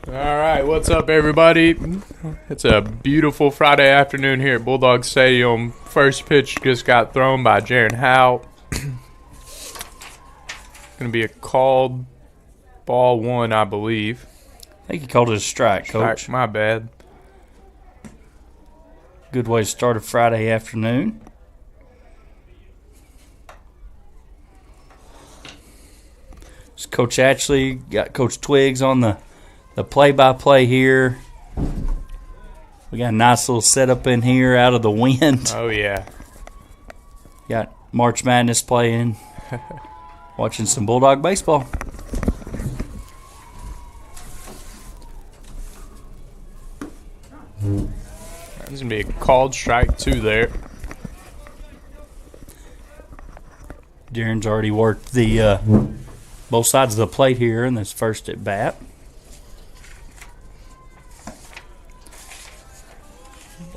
All right, what's up, everybody? It's a beautiful Friday afternoon here at Bulldog Stadium. First pitch just got thrown by Jaron Howe. Going to be a called ball one, I believe. I think he called it a strike, Coach. My bad. Good way to start a Friday afternoon. It's Coach Ashley, got Coach Twiggs on the play-by-play here. We got a nice little setup in here out of the wind. Oh, yeah. Got March Madness playing. Watching some Bulldog baseball. There's going to be a called strike two there. Darren's already worked the both sides of the plate here in this first at bat.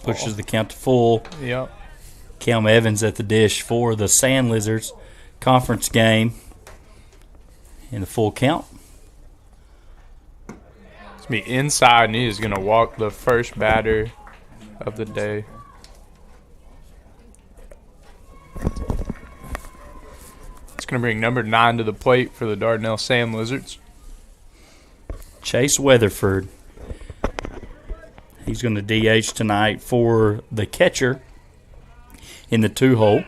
Pushes the count to full. Yep. Cam Evans at the dish for the Sand Lizards conference game in the full count. It's going to be inside, and he is going to walk the first batter of the day. It's going to bring number 9 to the plate for the Dardanelle Sand Lizards. Chase Weatherford. He's going to DH tonight for the catcher in the 2-hole.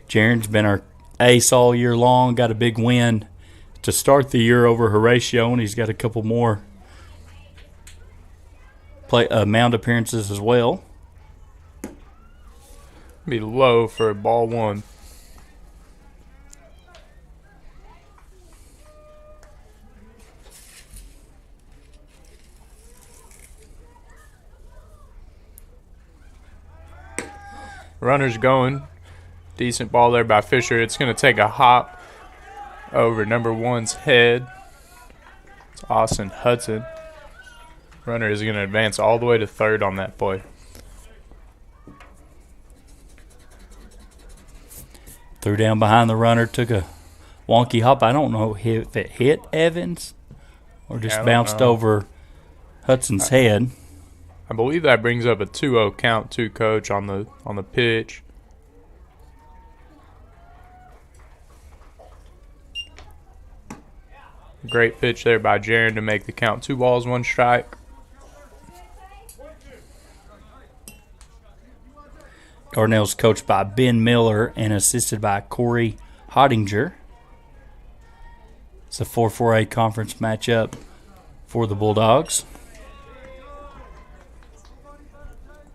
Jaron's been our ace all year long. Got a big win to start the year over Horatio, and he's got a couple more mound appearances as well. Be low for ball one. Runner's going. Decent ball there by Fisher. It's going to take a hop over number 1's head. It's Austin Hudson. Runner is going to advance all the way to third on that play. Threw down behind the runner, took a wonky hop. I don't know if it hit Evans or just bounced over Hudson's head. I believe that brings up a 2-0 count too, Coach, on the pitch. Great pitch there by Jaron to make the count 2 balls, 1 strike. Dardanelle's coached by Ben Miller and assisted by Corey Hottinger. It's a 4-4A conference matchup for the Bulldogs.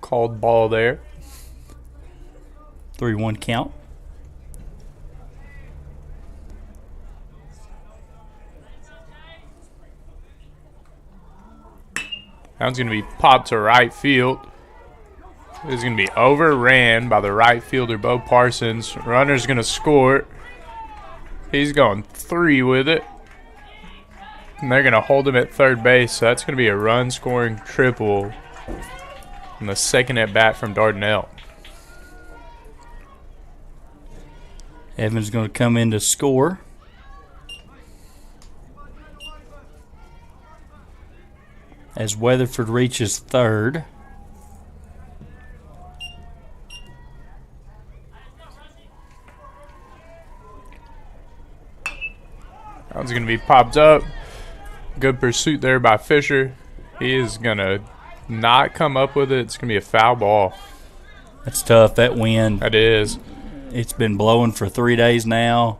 Called ball there. 3-1 count. That one's going to be popped to right field. It's going to be overran by the right fielder, Bo Parsons. Runner's going to score. He's going 3 with it. And they're going to hold him at third base. So that's going to be a run-scoring triple on the second at-bat from Dardanelle. Evans going to come in to score. As Weatherford reaches third. That one's going to be popped up. Good pursuit there by Fisher. He is going to not come up with it. It's going to be a foul ball. That's tough, that wind. That is. It's been blowing for 3 days now.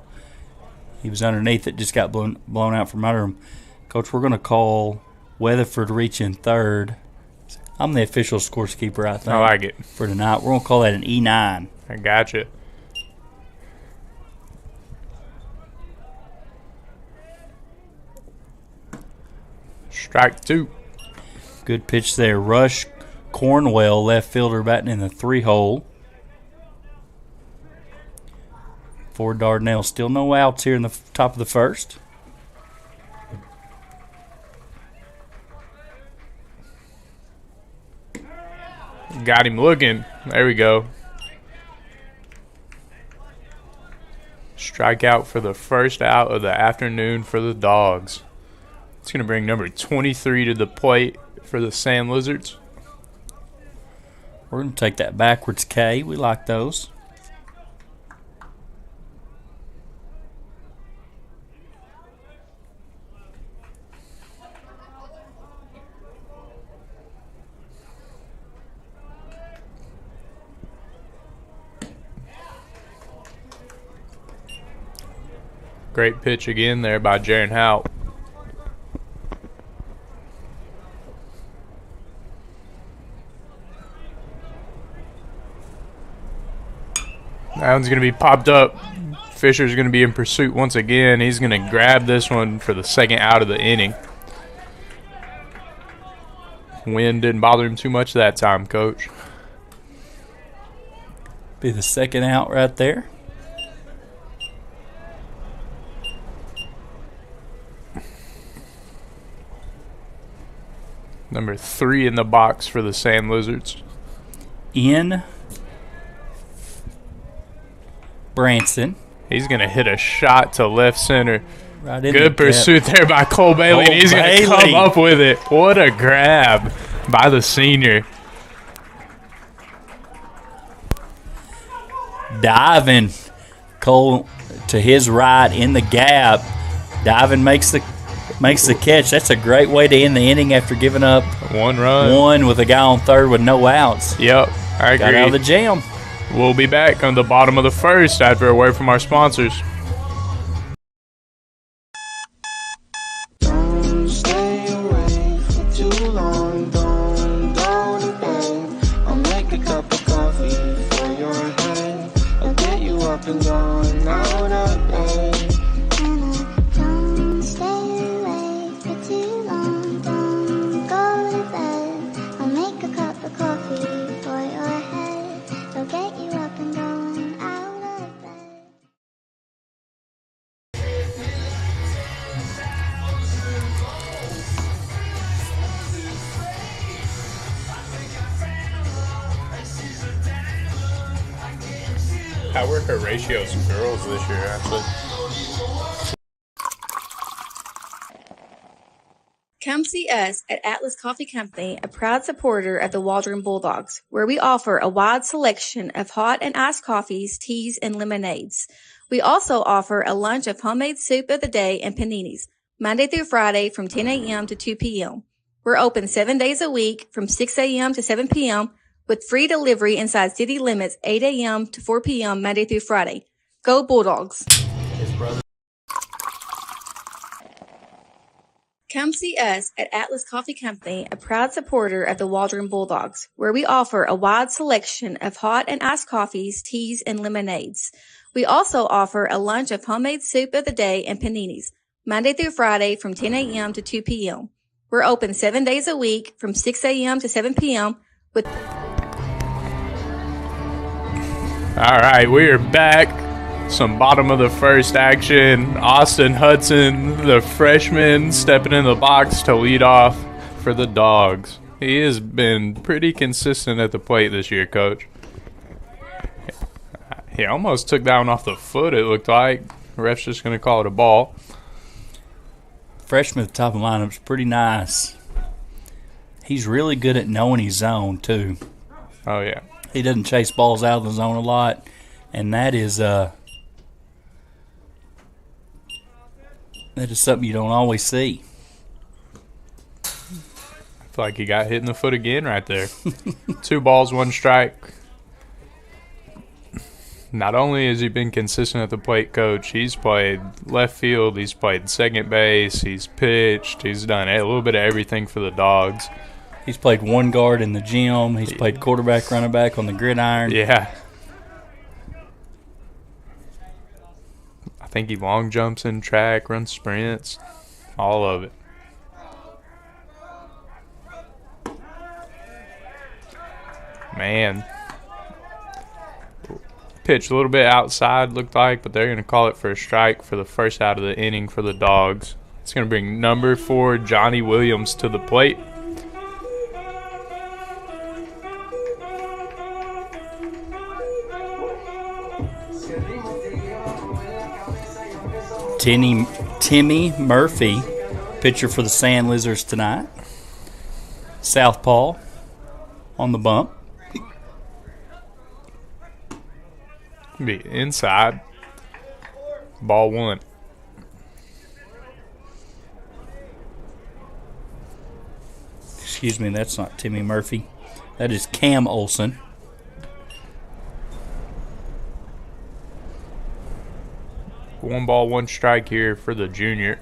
He was underneath it, just got blown out from under him. Coach, we're going to call Weatherford reaching third. I'm the official scorekeeper, I think. I like it. For tonight. We're going to call that an E9. I got you. Strike 2. Good pitch there. Rush Cornwell, left fielder, batting in the 3-hole. For Dardanelle. Still no outs here in the top of the first. got him looking. There we go. Strikeout for the first out of the afternoon for the Dogs. It's going to bring number 23 to the plate for the Sand Lizards. We're going to take that backwards K. We like those. Great pitch again there by Jaron Hout. That one's going to be popped up. Fisher's going to be in pursuit once again. He's going to grab this one for the second out of the inning. Wind didn't bother him too much that time, Coach. Be the second out right there. Number 3 in the box for the Sand Lizards. In Branson. He's going to hit a shot to left center. Right in Good pursuit there by Cole Bailey. And he's going to come up with it. What a grab by the senior. Diving. Cole to his right in the gap. Diving makes the catch. That's a great way to end the inning after giving up 1 run. 1 with a guy on third with no outs. Yep, I agree. Got out of the jam. We'll be back on the bottom of the first after a word from our sponsors. Don't stay away for too long. Don't go to bed. I'll make a cup of coffee for your head. I'll get you up and going out of bed. How were her ratios of girls this year, actually? Come see us at Atlas Coffee Company, a proud supporter of the Waldron Bulldogs, where we offer a wide selection of hot and iced coffees, teas, and lemonades. We also offer a lunch of homemade soup of the day and paninis, Monday through Friday from 10 a.m. to 2 p.m. We're open 7 days a week from 6 a.m. to 7 p.m. with free delivery inside city limits 8 a.m. to 4 p.m. Monday through Friday. Go Bulldogs! Come see us at Atlas Coffee Company, a proud supporter of the Waldron Bulldogs, where we offer a wide selection of hot and iced coffees, teas, and lemonades. We also offer a lunch of homemade soup of the day and paninis, Monday through Friday from 10 a.m. to 2 p.m. We're open 7 days a week from 6 a.m. to 7 p.m. with... All right, we are back. Some bottom of the first action. Austin Hudson, the freshman, stepping in the box to lead off for the Dogs. He has been pretty consistent at the plate this year, Coach. He almost took that one off the foot, it looked like. The ref's just going to call it a ball. Freshman at the top of the lineup's pretty nice. He's really good at knowing his zone, too. Oh, yeah. He doesn't chase balls out of the zone a lot, and that is something you don't always see. I feel like he got hit in the foot again right there. 2 balls, 1 strike. Not only has he been consistent at the plate, Coach, he's played left field, he's played second base, he's pitched, he's done a little bit of everything for the Dogs. He's played one guard in the gym. He's played quarterback, running back on the gridiron. Yeah. I think he long jumps in track, runs sprints, all of it. Man. Pitch a little bit outside, looked like, but they're going to call it for a strike for the first out of the inning for the Dogs. It's going to bring number 4, Johnny Williams, to the plate. Timmy Murphy, pitcher for the Sand Lizards tonight. Southpaw on the bump. Be inside. Ball 1. Excuse me, that's not Timmy Murphy. That is Cam Olson. One ball, one strike here for the junior.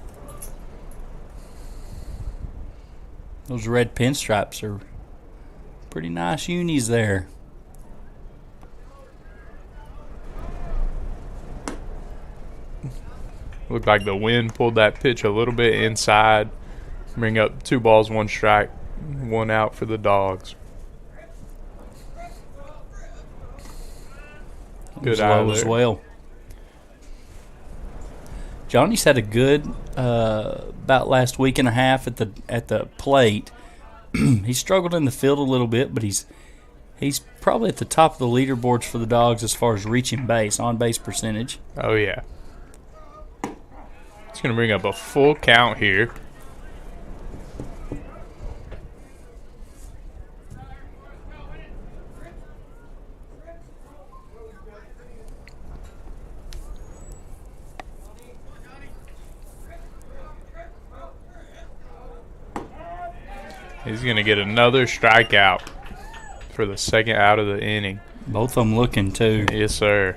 Those red pinstripes are pretty nice unis there. Looked like the wind pulled that pitch a little bit inside. Bring up 2 balls, 1 strike, 1 out for the Dogs. Good eye low as there. well. Johnny's had a good about last week and a half at the plate. He struggled in the field a little bit, but he's probably at the top of the leaderboards for the Dogs as far as reaching base, on base percentage. Oh, yeah. It's going to bring up a full count here. He's going to get another strikeout for the second out of the inning. Both of them looking, too. Yes, sir.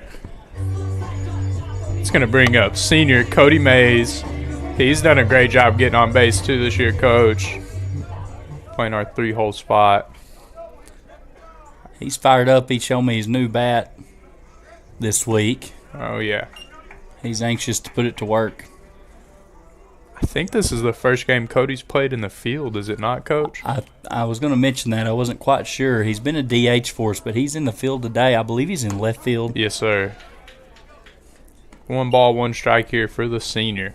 It's going to bring up senior Cody Mays. He's done a great job getting on base, too, this year, Coach. Playing our 3-hole spot. He's fired up. He showed me his new bat this week. Oh, yeah. He's anxious to put it to work. I think this is the first game Cody's played in the field, is it not, Coach? I was going to mention that. I wasn't quite sure. He's been a DH for us, but he's in the field today. I believe he's in left field. Yes, sir. 1 ball, 1 strike here for the senior.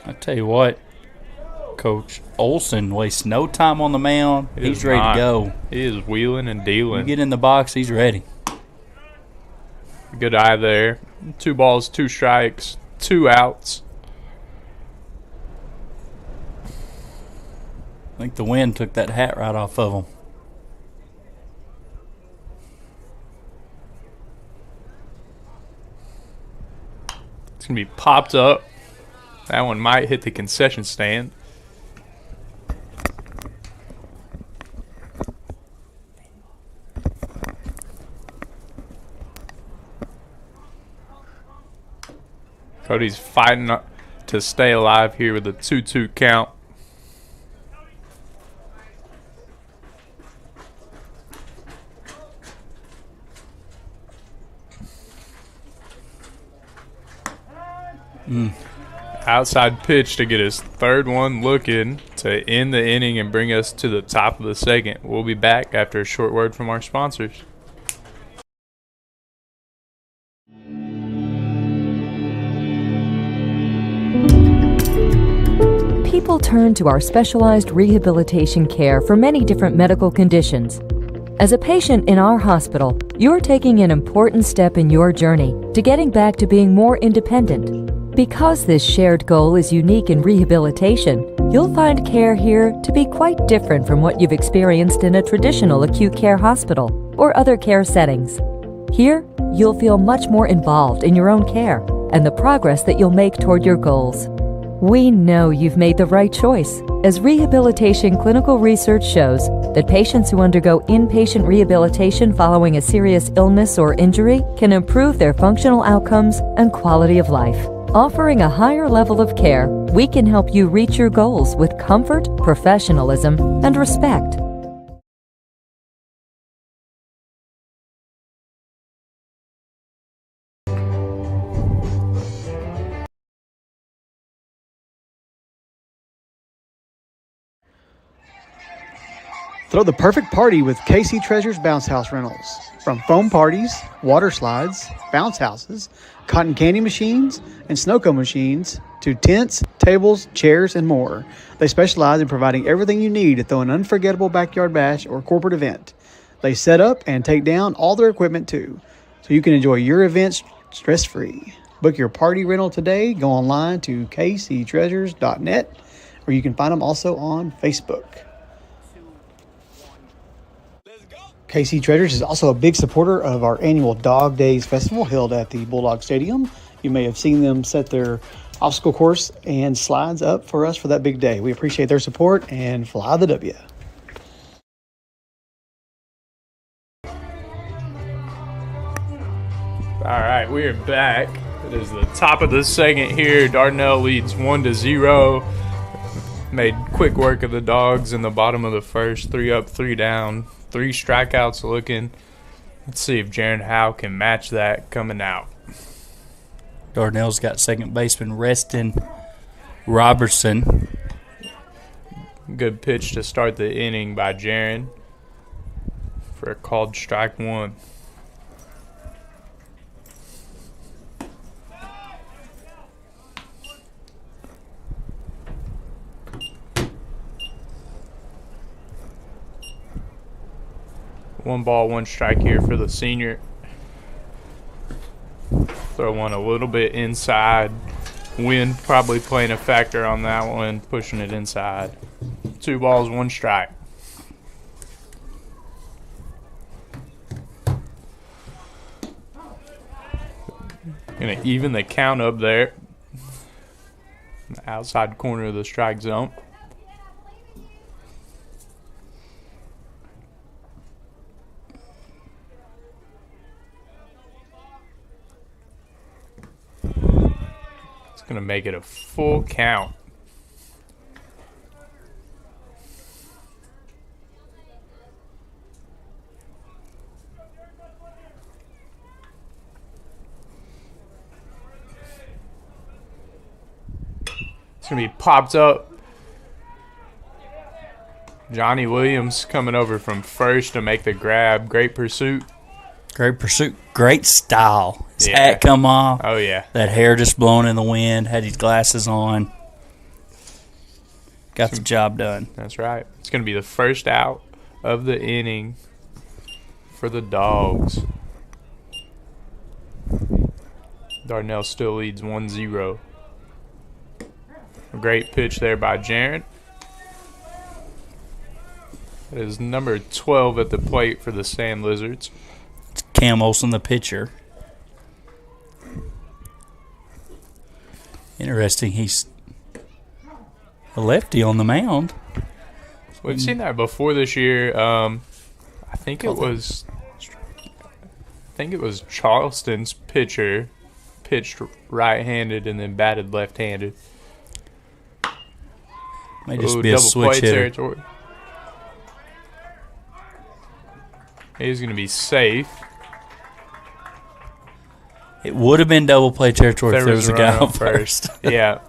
I tell you what, Coach Olson wastes no time on the mound. He's ready to go. He is wheeling and dealing. You get in the box, he's ready. Good eye there. 2 balls, 2 strikes, 2 outs. I think the wind took that hat right off of him. It's going to be popped up. That one might hit the concession stand. Cody's fighting to stay alive here with a 2-2 count. Outside pitch to get his 3rd one, looking to end the inning and bring us to the top of the second. We'll be back after a short word from our sponsors. People turn to our specialized rehabilitation care for many different medical conditions. As a patient in our hospital, you're taking an important step in your journey to getting back to being more independent. Because this shared goal is unique in rehabilitation, you'll find care here to be quite different from what you've experienced in a traditional acute care hospital or other care settings. Here, you'll feel much more involved in your own care and the progress that you'll make toward your goals. We know you've made the right choice, as rehabilitation clinical research shows that patients who undergo inpatient rehabilitation following a serious illness or injury can improve their functional outcomes and quality of life. Offering a higher level of care, we can help you reach your goals with comfort, professionalism, and respect. Throw the perfect party with KC Treasures Bounce House Rentals. From foam parties, water slides, bounce houses, cotton candy machines, and snow cone machines, to tents, tables, chairs, and more. They specialize in providing everything you need to throw an unforgettable backyard bash or corporate event. They set up and take down all their equipment too, so you can enjoy your events stress-free. Book your party rental today. Go online to kctreasures.net, or you can find them also on Facebook. KC Treasures is also a big supporter of our annual Dog Days Festival held at the Bulldog Stadium. You may have seen them set their obstacle course and slides up for us for that big day. We appreciate their support and fly the W. All right, we are back. It is the top of the second here. Dardanelle leads 1-0. Made quick work of the Dogs in the bottom of the first. 3 up, 3 down. 3 strikeouts looking. Let's see if Jaron Howe can match that coming out. Dardanelle's got second baseman Reston Robertson. Good pitch to start the inning by Jaron for a called strike 1. One ball, one strike here for the senior. Throw one a little bit inside. Wind probably playing a factor on that one, pushing it inside. 2 balls, 1 strike. Gonna even the count up there. The outside corner of the strike zone. Gonna make it a full count. It's gonna be popped up. Johnny Williams coming over from first to make the grab. Great pursuit. Great pursuit. Great style. His Yeah. hat come off. Oh, yeah. That hair just blowing in the wind. Had his glasses on. Got the job done. That's right. It's going to be the first out of the inning for the Dogs. Dardanelle still leads 1-0. A great pitch there by Jaron. That is number 12 at the plate for the Sand Lizards. It's Cam Olsen, the pitcher. Interesting. He's a lefty on the mound. We've seen that before this year. I think it was Charleston's pitcher pitched right-handed and then batted left-handed. May just be a switch hitter. Territory. He's going to be safe. It would have been double play territory if there was a guy on first. Yeah.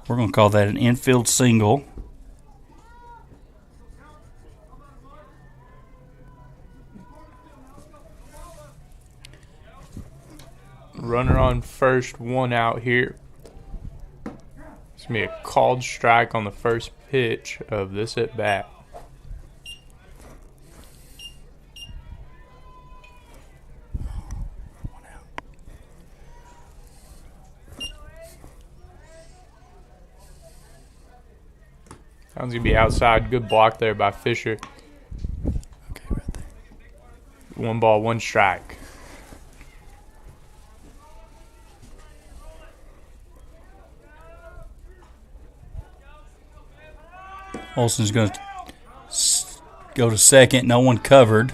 We're going to call that an infield single. Runner on first, 1 out here. It's going to be a called strike on the first pitch of this at bat. That one's going to be outside. Good block there by Fisher. Okay, right there. 1 ball, 1 strike. Olsen's going to go to second. No one covered.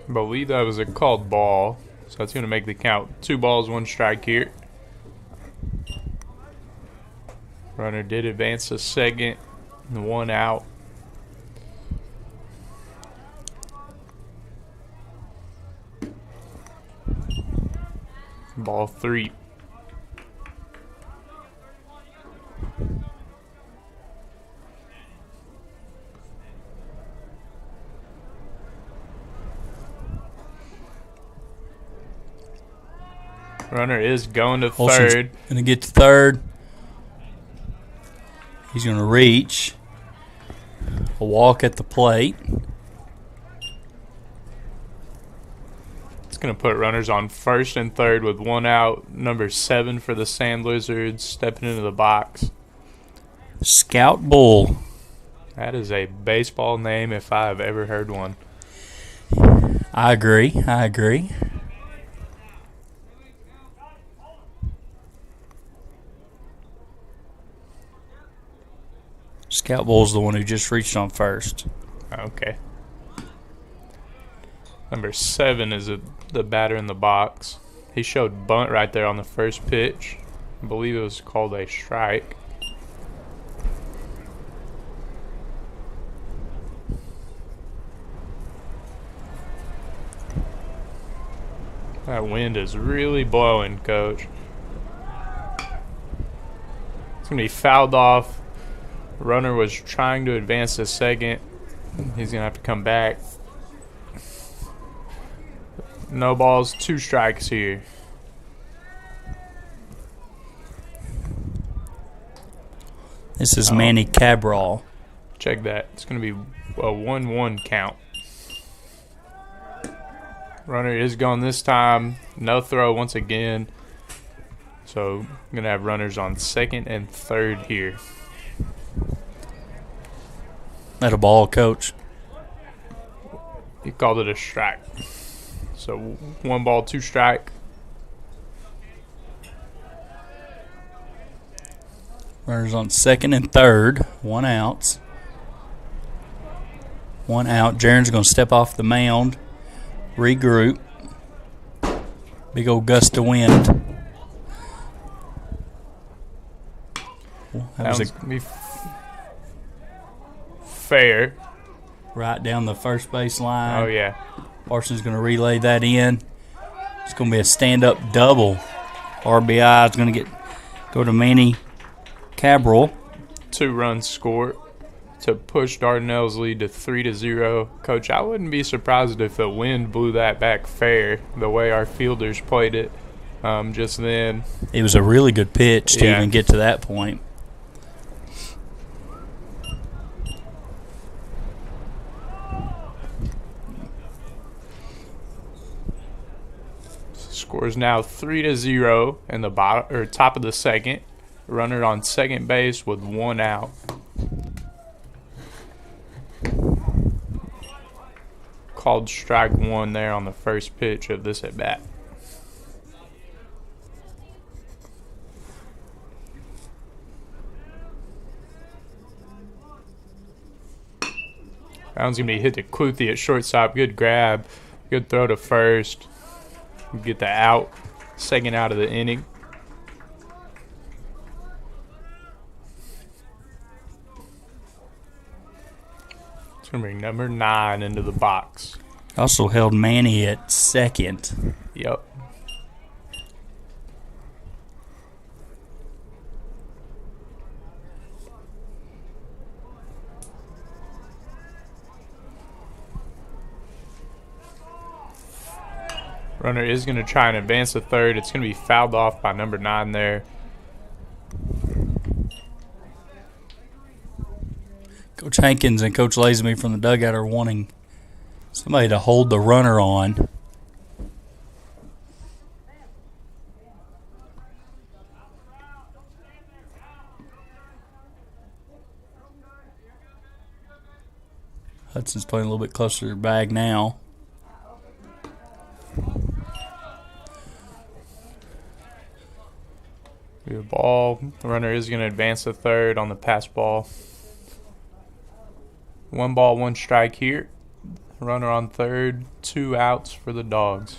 I believe that was a called ball. So that's going to make the count 2 balls, 1 strike here. Runner did advance to second. 1 out. Ball 3. Runner is going to Olsen's third. going to get to third. He's going to reach. A walk at the plate. It's going to put runners on first and third with one out. Number 7 for the Sand Lizards stepping into the box. Scout Bull. That is a baseball name if I have ever heard one. I agree. Scout Bull's the one who just reached on first. Okay. Number 7 is the batter in the box. He showed bunt right there on the first pitch. I believe it was called a strike. That wind is really blowing, Coach. It's going to be fouled off. Runner was trying to advance to second. He's going to have to come back. No balls, 2 strikes here. This is Manny Cabral. Check that. It's going to be a 1-1 count. Runner is going this time. No throw once again. So I'm going to have runners on second and third here. That a ball, Coach? He called it a strike. So 1 ball, 2 strike. Runners on second and third. 1 out. 1 out. Jaron's going to step off the mound. Regroup. Big old gust of wind. That was Be fair. right down the first base line. Oh, yeah. Parsons going to relay that in. It's going to be a stand-up double. RBI is going to go to Manny Cabral. 2 runs scored to push Dardanelle's lead to 3-0. Coach, I wouldn't be surprised if the wind blew that back fair the way our fielders played it just then. It was a really good pitch to even get to that point. Score is now 3-0 in the bottom or top of the second. Runner on second base with 1 out. Called strike 1 there on the first pitch of this at bat. That one's going to be hit to Cluthy at shortstop. Good grab. Good throw to first. Get the out. Second out of the inning. It's going to bring number 9 into the box. Also held Manny at second. Yep. Runner is going to try and advance to third. It's going to be fouled off by number 9 there. Coach Hankins and Coach Lazenby from the dugout are wanting somebody to hold the runner on. Hudson's playing a little bit closer to the bag now. Good ball. The runner is going to advance to third on the pass ball. 1 ball, 1 strike here. Runner on third. 2 outs for the Dogs.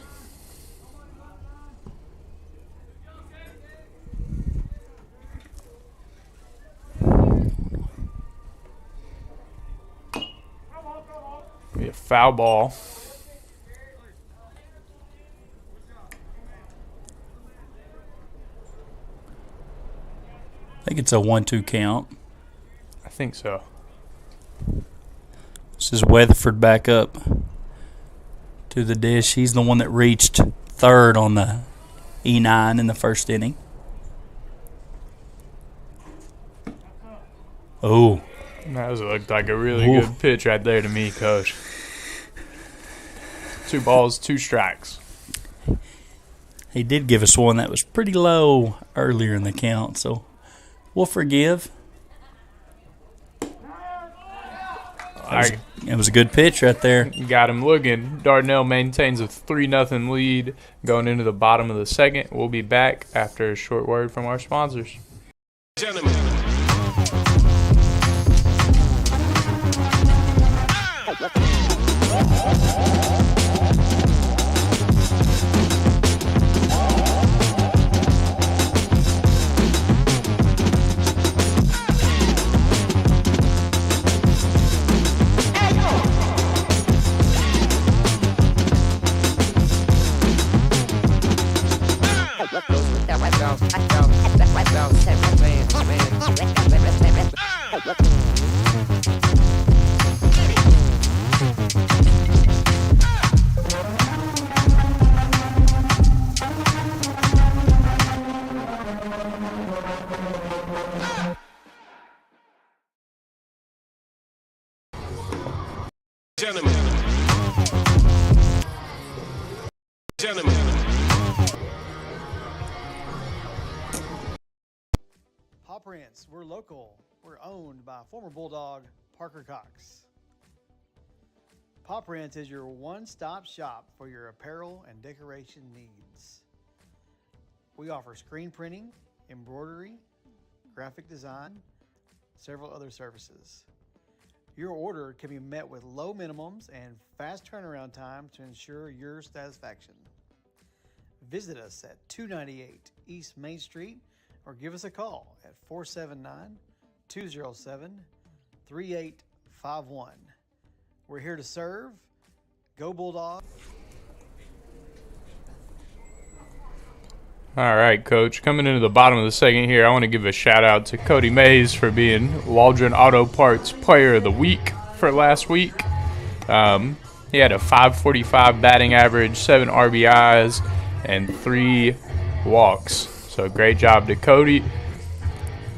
Be a foul ball. I think it's a 1-2 count. I think so. This is Weatherford back up to the dish. He's the one that reached third on the E9 in the first inning. Oh. That looked like a really good pitch right there to me, Coach. 2 balls, 2 strikes. He did give us one that was pretty low earlier in the count, so we'll forgive. It was a good pitch right there. Got him looking. Dardanelle maintains a 3-0 lead going into the bottom of the second. We'll be back after a short word from our sponsors. Gentlemen. Paw Prints, we're local. We're owned by former Bulldog Parker Cox. Paw Prints is your one-stop shop for your apparel and decoration needs. We offer screen printing, embroidery, graphic design, several other services. Your order can be met with low minimums and fast turnaround time to ensure your satisfaction. Visit us at 298 East Main Street or give us a call at 479-207-3851. We're here to serve. Go Bulldog. All right, Coach. Coming into the bottom of the second here, I want to give a shout-out to Cody Mays for being Waldron Auto Parts Player of the Week for last week. He had a .545 batting average, 7 RBIs, and 3 walks. So great job to Cody.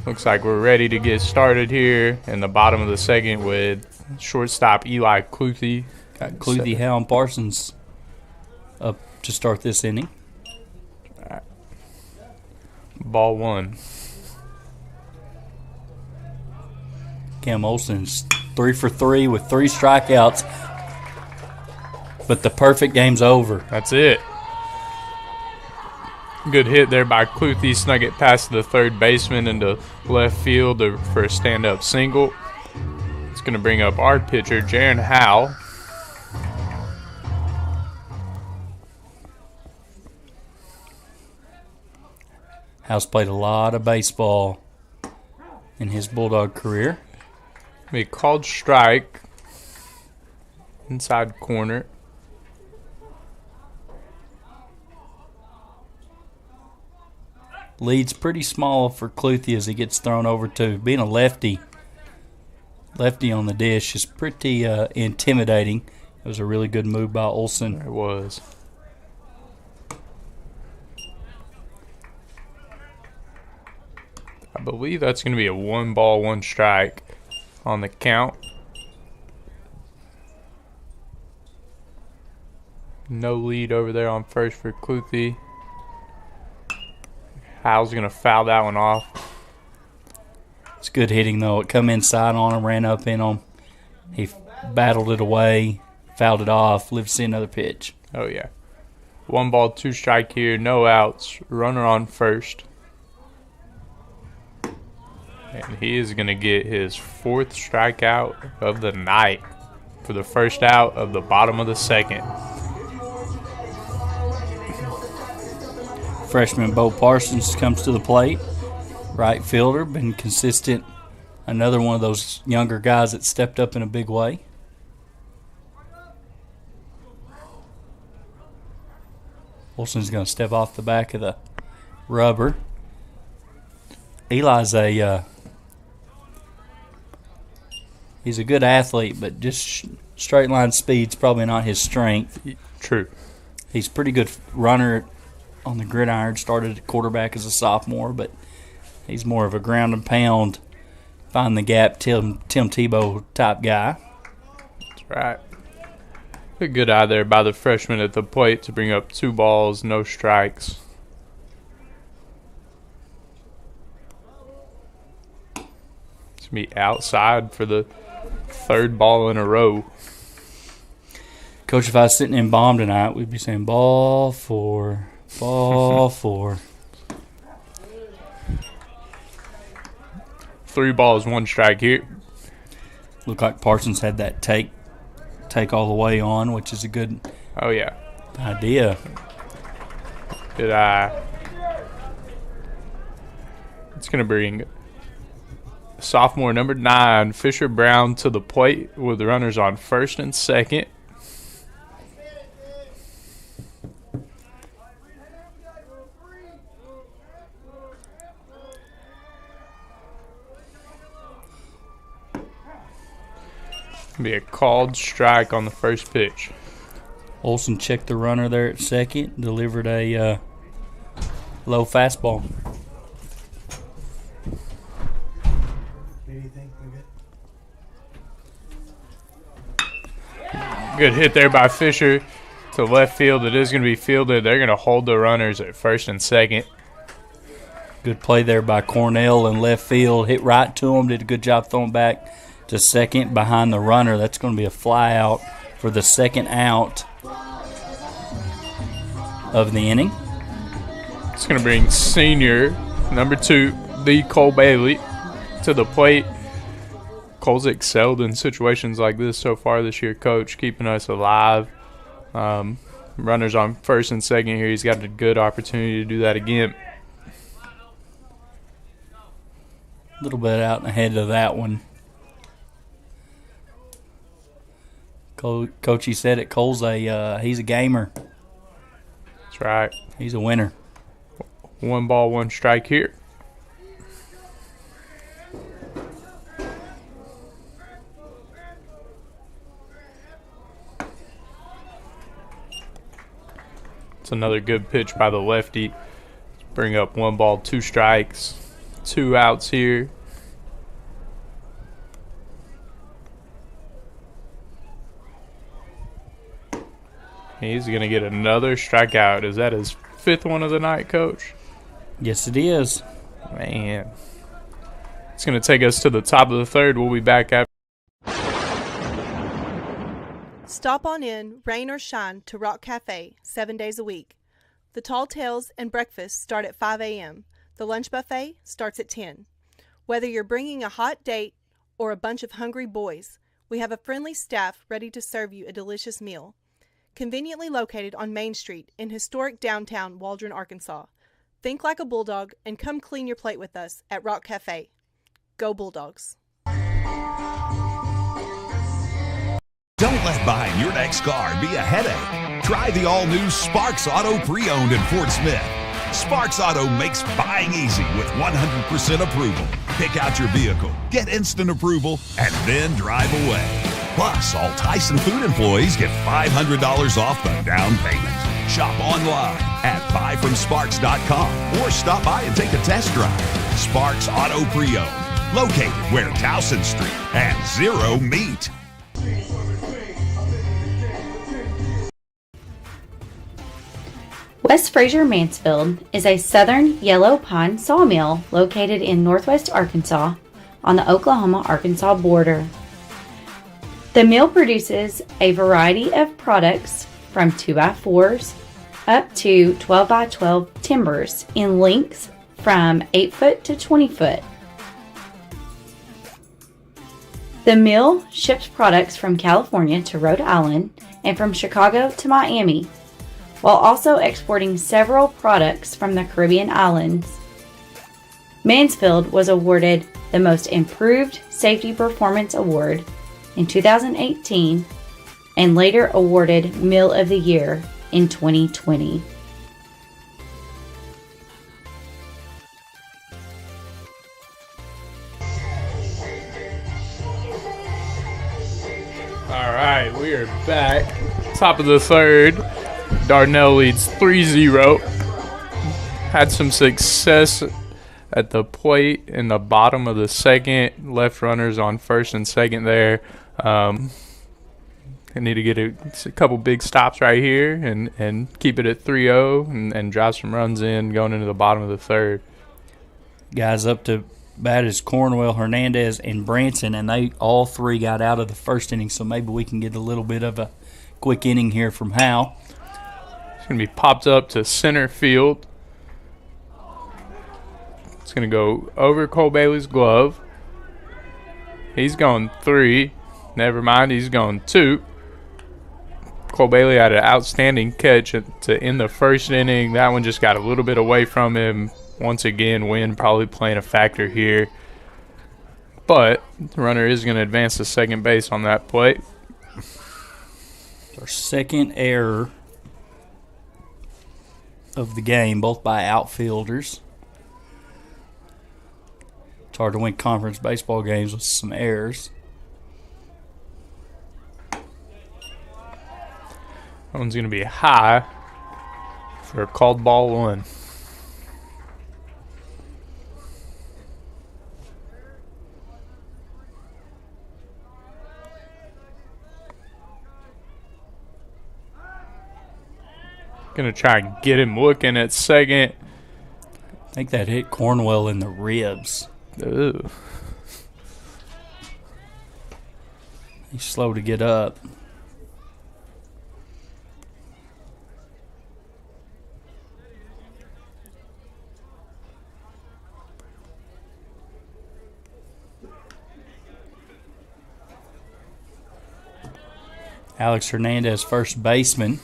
Looks like we're ready to get started here in the bottom of the second with shortstop Eli Cluthy. Got Cluthy, Howe, and Parsons up to start this inning. Ball 1. Cam Olsen's 3 for 3 with 3 strikeouts. But the perfect game's over. That's it. Good hit there by Cluthy. Snug it past the third baseman into left field for a stand-up single. It's going to bring up our pitcher, Jaron Howe. Howe's played a lot of baseball in his Bulldog career. Be called strike. Inside corner. Lead's pretty small for Cluthy as he gets thrown over to. Being a lefty on the dish is pretty intimidating. It was a really good move by Olsen. It was. I believe that's going to be a 1 ball, 1 strike on the count. No lead over there on first for Cluthy. Howe's going to foul that one off. It's good hitting, though. It come inside on him, ran up in him. He battled it away, fouled it off, lived to see another pitch. Oh, yeah. 1 ball, 2 strike here, no outs. Runner on first. And he is going to get his 4th strikeout of the night for the first out of the bottom of the second. Freshman Bo Parsons comes to the plate. Right fielder, been consistent. Another one of those younger guys that stepped up in a big way. Wilson's going to step off the back of the rubber. Eli's he's a good athlete, but just straight line speed's probably not his strength. True. He's a pretty good runner on the gridiron. Started at quarterback as a sophomore, but he's more of a ground and pound, find the gap, Tim Tebow type guy. That's right. A good eye there by the freshman at the plate to bring up 2 balls, no strikes. It's going to be outside for the 3rd ball in a row. Coach, if I was sitting in bomb tonight, we'd be saying ball 4, ball 4. 3 balls, 1 strike here. Looked like Parsons had that take all the way on, which is a good idea. Good eye. It's going to bring sophomore number 9, Fisher Brown, to the plate with runners on 1st and 2nd. Be a called strike on the first pitch. Olsen checked the runner there at second, delivered a low fastball. Good hit there by Fisher to left field. It is going to be fielded. They're going to hold the runners at 1st and 2nd. Good play there by Cornell in left field. Hit right to him. Did a good job throwing back to second behind the runner. That's going to be a fly out for the 2nd out of the inning. It's going to bring senior number 2, the Cole Bailey, to the plate. Cole's excelled in situations like this so far this year, Coach, keeping us alive. Runners on 1st and 2nd here. He's got a good opportunity to do that again. A little bit out ahead of that one. Coach, he said it. Cole's he's a gamer. That's right. He's a winner. 1 ball, 1 strike here. It's another good pitch by the lefty. Bring up 1 ball, 2 strikes. 2 outs here. He's going to get another strikeout. Is that his 5th one of the night, Coach? Yes, it is. Man. It's going to take us to the top of the 3rd. We'll be back after. Stop on in, rain or shine, to Rock Cafe 7 days a week. The tall tales and breakfast start at 5 a.m. The lunch buffet starts at 10. Whether you're bringing a hot date or a bunch of hungry boys, we have a friendly staff ready to serve you a delicious meal. Conveniently located on Main Street in historic downtown Waldron, Arkansas. Think like a bulldog and come clean your plate with us at Rock Cafe. Go Bulldogs. Don't let buying your next car be a headache. Try the all-new Sparks Auto Pre-Owned in Fort Smith. Sparks Auto makes buying easy with 100% approval. Pick out your vehicle, get instant approval, and then drive away. Plus, all Tyson Food employees get $500 off the down payment. Shop online at buyfromsparks.com or stop by and take a test drive. Sparks Auto Pre-Owned, located where Towson Street and Zero meet. West Fraser Mansfield is a southern yellow pine sawmill located in northwest Arkansas on the Oklahoma-Arkansas border. The mill produces a variety of products from 2x4s up to 12x12 timbers in lengths from 8 foot to 20 foot. The mill ships products from California to Rhode Island and from Chicago to Miami, while also exporting several products from the Caribbean islands. Mansfield was awarded the Most Improved Safety Performance Award in 2018 and later awarded Mill of the Year in 2020. All right, we are back. Top of the 3rd. Dardanelle leads 3-0. had some success at the plate in the bottom of the second. Left runners on first and second there. I need to get a couple big stops right here and keep it at 3-0 and drive some runs in going into the bottom of the third. Guys up to bat is Cornwell, Hernandez, and Branson, and they all three got out of the first inning, so maybe we can get a little bit of a quick inning here from Hal. It's going to be popped up to center field. It's going to go over Cole Bailey's glove. He's going 3. Never mind, he's going 2. Cole Bailey had an outstanding catch to end the first inning. That one just got a little bit away from him. Once again, wind probably playing a factor here. But the runner is going to advance to second base on that play. Our second error of the game, both by outfielders. It's hard to win conference baseball games with some errors. That one's going to be high for a called ball 1. Going to try and get him looking at second. I think that hit Cornwell in the ribs. Ooh. He's slow to get up. Alex Hernandez, first baseman.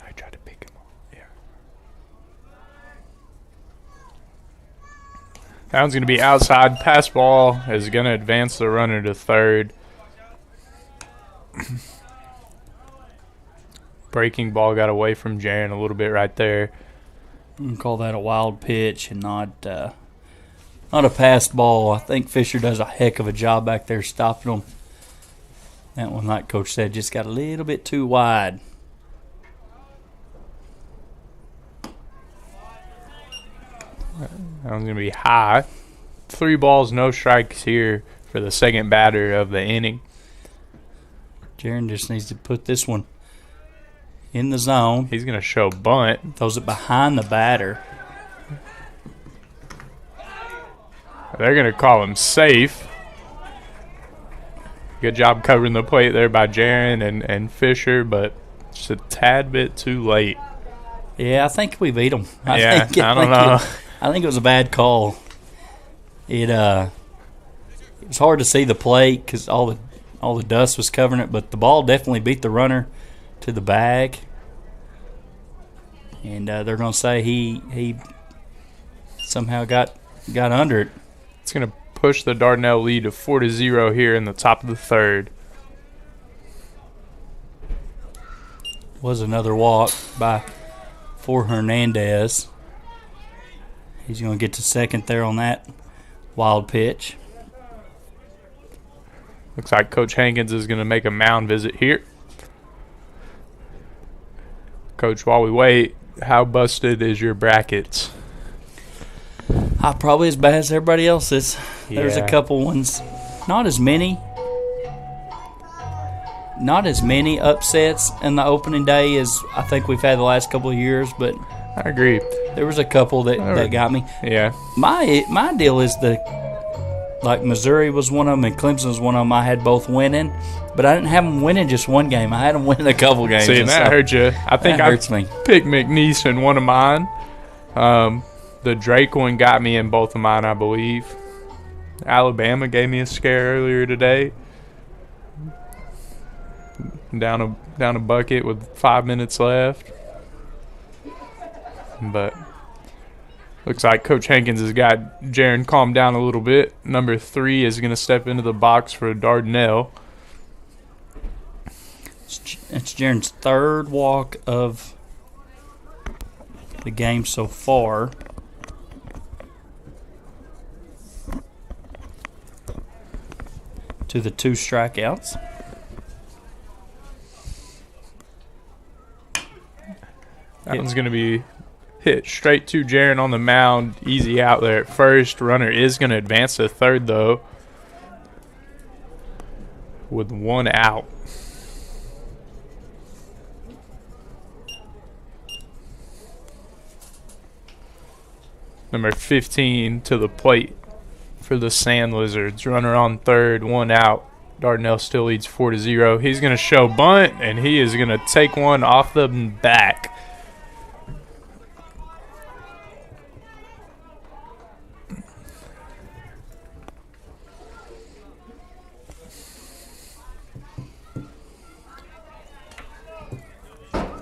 I tried to pick him up. Yeah. That one's going to be outside. Pass ball is going to advance the runner to third. Breaking ball got away from Jaron a little bit right there. You can call that a wild pitch and not a pass ball. I think Fisher does a heck of a job back there stopping them. That one, like Coach said, just got a little bit too wide. That one's going to be high. 3 balls, no strikes here for the second batter of the inning. Jaron just needs to put this one in the zone. He's going to show bunt. Throws it behind the batter. They're going to call him safe. Good job covering the plate there by Jaron and Fisher, but just a tad bit too late. Yeah, I think we beat them. I don't know. I think it was a bad call. It was hard to see the plate because all the dust was covering it, but the ball definitely beat the runner to the bag. And they're going to say he somehow got under it. It's going to push the Dardanelle lead to 4-0 here in the top of the third. Was another walk for Hernandez. He's going to get to second there on that wild pitch. Looks like Coach Hankins is going to make a mound visit here. Coach, while we wait, how busted is your brackets? Probably as bad as everybody else's. Yeah. There's a couple ones. Not as many upsets in the opening day as I think we've had the last couple of years, but I agree. there was a couple that got me. Yeah. My deal is like Missouri was one of them and Clemson was one of them. I had both winning, but I didn't have them winning just one game. I had them winning a couple games. See, and that hurt you. I think I hurts me. Picked McNeese in one of mine. The Drake one got me in both of mine, I believe. Alabama gave me a scare earlier today. Down a bucket with 5 minutes left. But looks like Coach Hankins has got Jaron calmed down a little bit. Number 3 is going to step into the box for Dardanelle. It's Jaron's third walk of the game so far. To the 2 strikeouts. That one's going to be hit straight to Jaron on the mound. Easy out there at first. Runner is going to advance to third, though, with one out. Number 15 to the plate for the Sand Lizards. Runner on third, one out. Dardanelle still leads 4-0. He's going to show bunt, and he is going to take one off the back.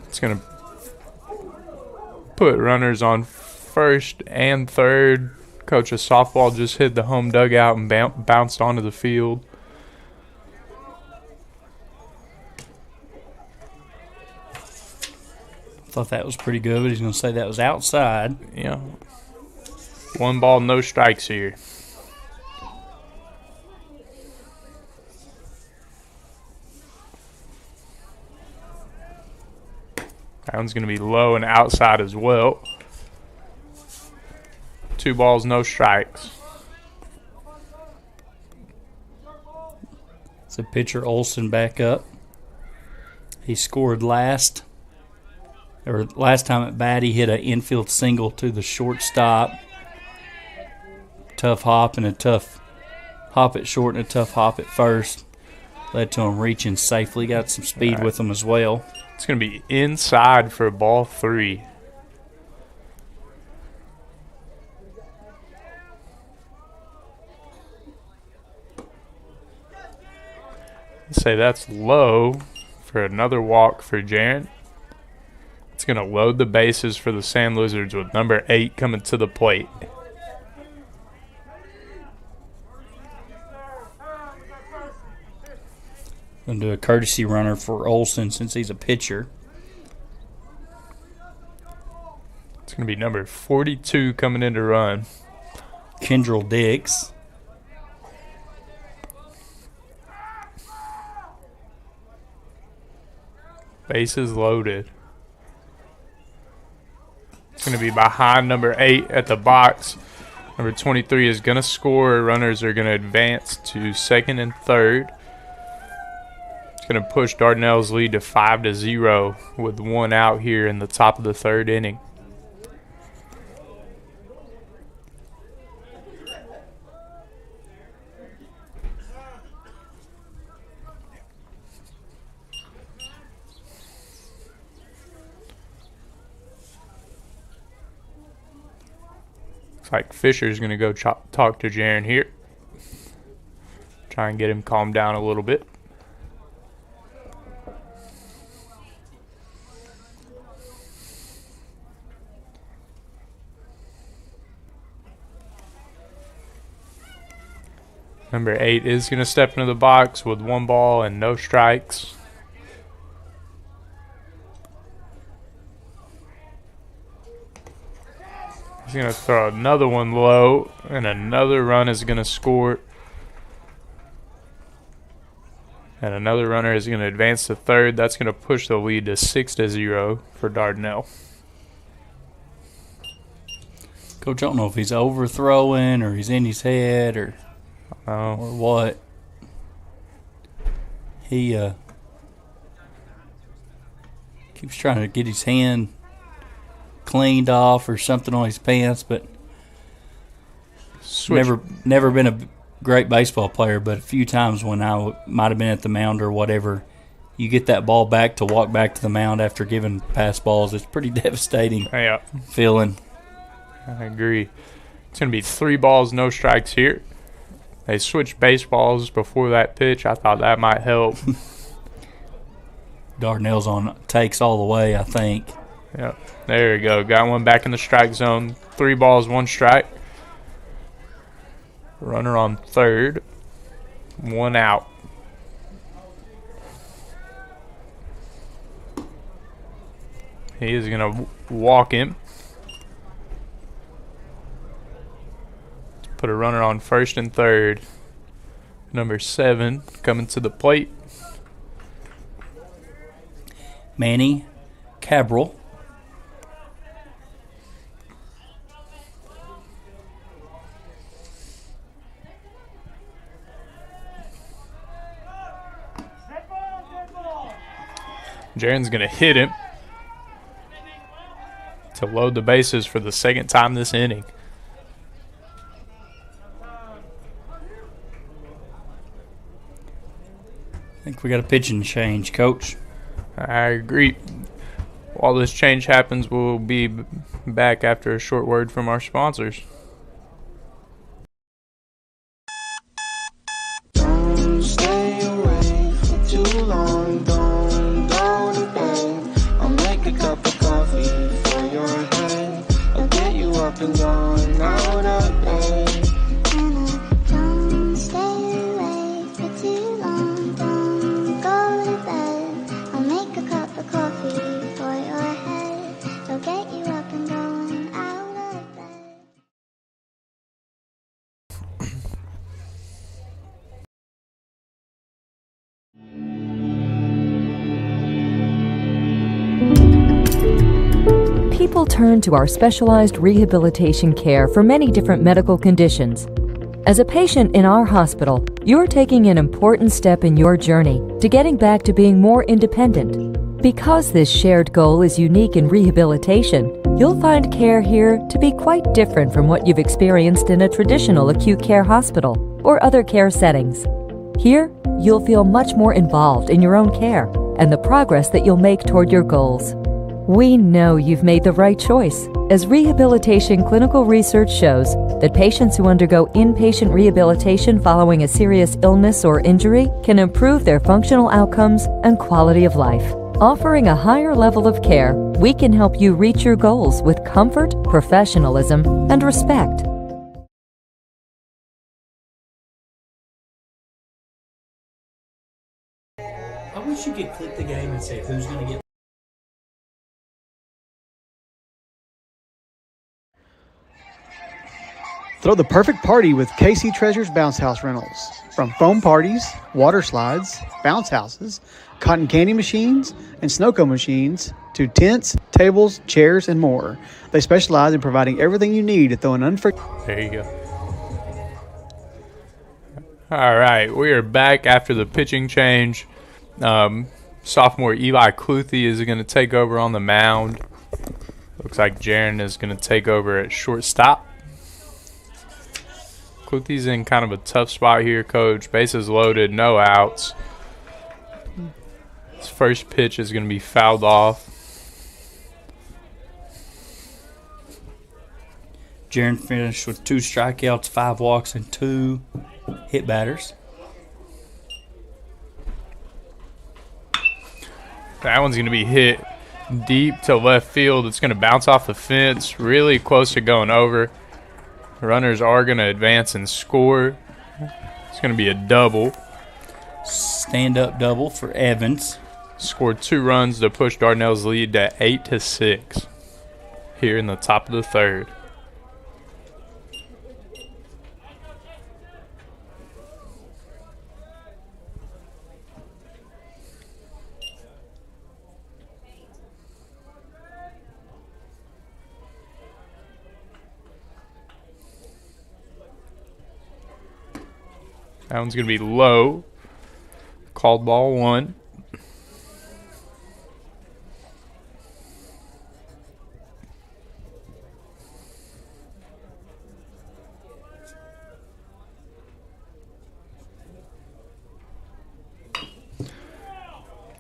It's going to put runners on first and third. Coach of softball just hit the home dugout and bounced onto the field. Thought that was pretty good, but he's going to say that was outside. Yeah. 1 ball, no strikes here. That one's going to be low and outside as well. 2 balls, no strikes. So pitcher Olson back up. He scored last time at bat. He hit an infield single to the shortstop. Tough hop and a tough hop at short and a tough hop at first. Led to him reaching safely. Got some speed with him as well. It's going to be inside for ball 3. I'd say that's low for another walk for Jaron. It's going to load the bases for the Sand Lizards with number 8 coming to the plate. Going to do a courtesy runner for Olson since he's a pitcher. It's going to be number 42 coming in to run. Kendrell Dix. Bases loaded. It's going to be behind number 8 at the box. Number 23 is going to score. Runners are going to advance to second and third. Going to push Dardanelle's lead to 5-0 with 1 out here in the top of the 3rd inning. Looks like Fisher's going to go talk to Jaron here. Try and get him calmed down a little bit. Number 8 is going to step into the box with 1 ball and no strikes. He's going to throw another one low, and another run is going to score. And another runner is going to advance to third. That's going to push the lead to 6-0 for Dardanelle. Coach, I don't know if he's overthrowing or he's in his head or what. He keeps trying to get his hand cleaned off or something on his pants, but never been a great baseball player. But a few times when I might have been at the mound or whatever, you get that ball back to walk back to the mound after giving pass balls. It's pretty devastating feeling. I agree. It's going to be 3 balls, no strikes here. They switched baseballs before that pitch. I thought that might help. Dardanelle's on takes all the way, I think. Yep. There you go. Got one back in the strike zone. 3 balls, 1 strike. Runner on third. 1 out. He is going to walk him. Put a runner on first and third. Number 7 coming to the plate. Manny Cabral. Jaren's going to hit him to load the bases for the second time this inning. I think we got a pitching change, Coach. I agree. While this change happens, we'll be back after a short word from our sponsors. Don't stay away for too long. Don't go to bed. I'll make a cup of coffee for your head. I'll get you up and going out of bed. Don't stay away for too long. Don't go to bed. I'll make a cup of coffee for your head. I'll get you up and going out of bed. People turn to our specialized rehabilitation care for many different medical conditions. As a patient in our hospital, you're taking an important step in your journey to getting back to being more independent. Because this shared goal is unique in rehabilitation, you'll find care here to be quite different from what you've experienced in a traditional acute care hospital or other care settings. Here, you'll feel much more involved in your own care and the progress that you'll make toward your goals. We know you've made the right choice, as rehabilitation clinical research shows that patients who undergo inpatient rehabilitation following a serious illness or injury can improve their functional outcomes and quality of life. Offering a higher level of care, we can help you reach your goals with comfort, professionalism, and respect. I wish you could click the game and say who's going to get. Throw the perfect party with KC Treasures Bounce House Rentals. From foam parties, water slides, bounce houses, cotton candy machines, and snow cone machines, to tents, tables, chairs, and more. They specialize in providing everything you need to throw an unforgettable. There you go. All right, we are back after the pitching change. Sophomore Eli Cluthy is going to take over on the mound. Looks like Jaren is going to take over at shortstop. Cluthy's in kind of a tough spot here, Coach. Bases loaded, no outs. His first pitch is going to be fouled off. Jaren finished with 2 strikeouts, 5 walks, and 2 hit batters. That one's going to be hit deep to left field. It's going to bounce off the fence, really close to going over. Runners are going to advance and score. It's going to be a double. Stand-up double for Evans. Scored 2 runs to push Dardanelle's lead to 8-6 here in the top of the third. That one's going to be low. Called ball 1.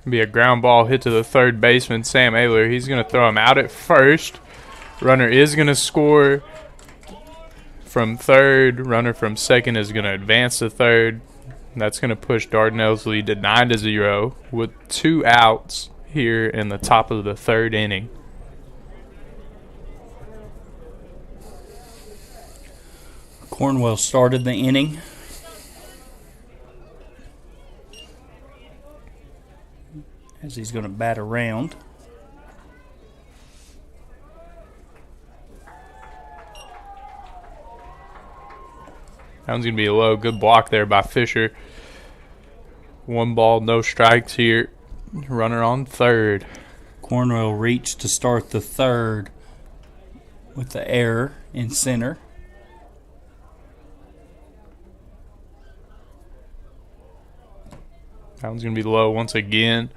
Be a ground ball hit to the third baseman, Sam Ayler. He's going to throw him out at first. Runner is going to score from third. Runner from second is going to advance to third. That's going to push Dardanelle's lead to 9-0 with 2 outs here in the top of the third inning. Cornwell started the inning. As he's going to bat around. That one's going to be a low. Good block there by Fisher. 1 ball, no strikes here. Runner on third. Cornwell reached to start the third with the error in center. That one's going to be low once again.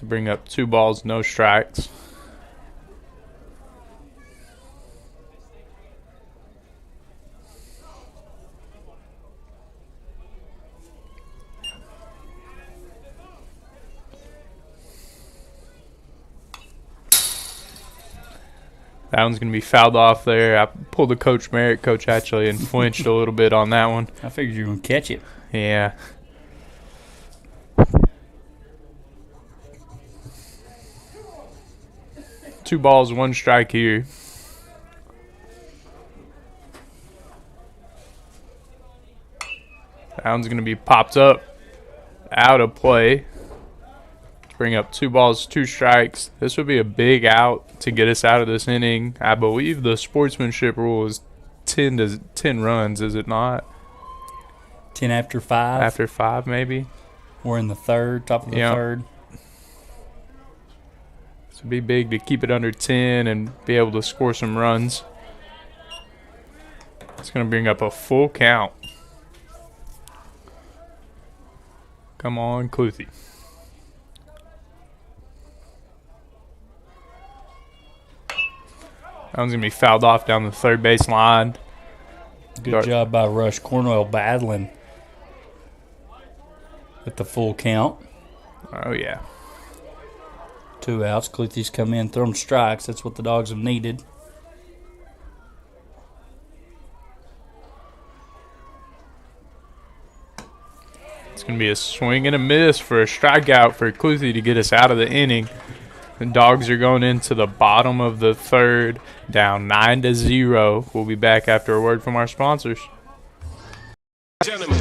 to bring up 2 balls, no strikes. That one's going to be fouled off there. I pulled the Coach Merritt, Coach Hatchley, and flinched a little bit on that one. I figured you were going to catch it. Yeah. Two balls, 1 strike here. That one's going to be popped up out of play. Bring up 2 balls, 2 strikes. This would be a big out to get us out of this inning. I believe the sportsmanship rule is 10 runs, is it not? 10 after 5. After 5, maybe. We're in the third, top of the third. This would be big to keep it under 10 and be able to score some runs. It's going to bring up a full count. Come on, Cluthy. That one's going to be fouled off down the third base line. Good job by Rush Cornwell battling at the full count. Oh, yeah. 2 outs. Cluthy's come in, thrown strikes. That's what the Dogs have needed. It's going to be a swing and a miss for a strikeout for Cluthy to get us out of the inning. The Dogs are going into the bottom of the third, down 9-0. We'll be back after a word from our sponsors. Gentlemen.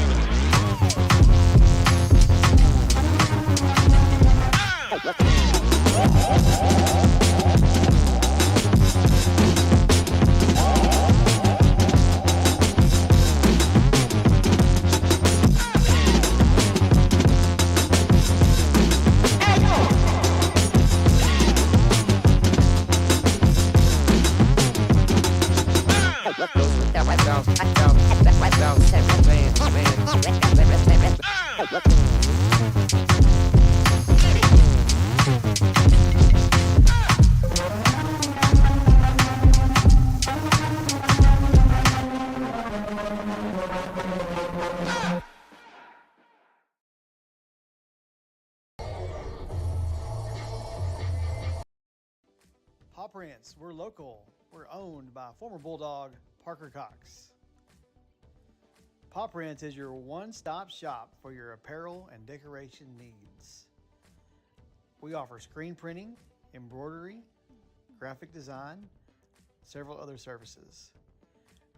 Paw Prints, we're local. We're owned by former Bulldog Parker Cox. Paw Prints is your one-stop shop for your apparel and decoration needs. We offer screen printing, embroidery, graphic design, several other services.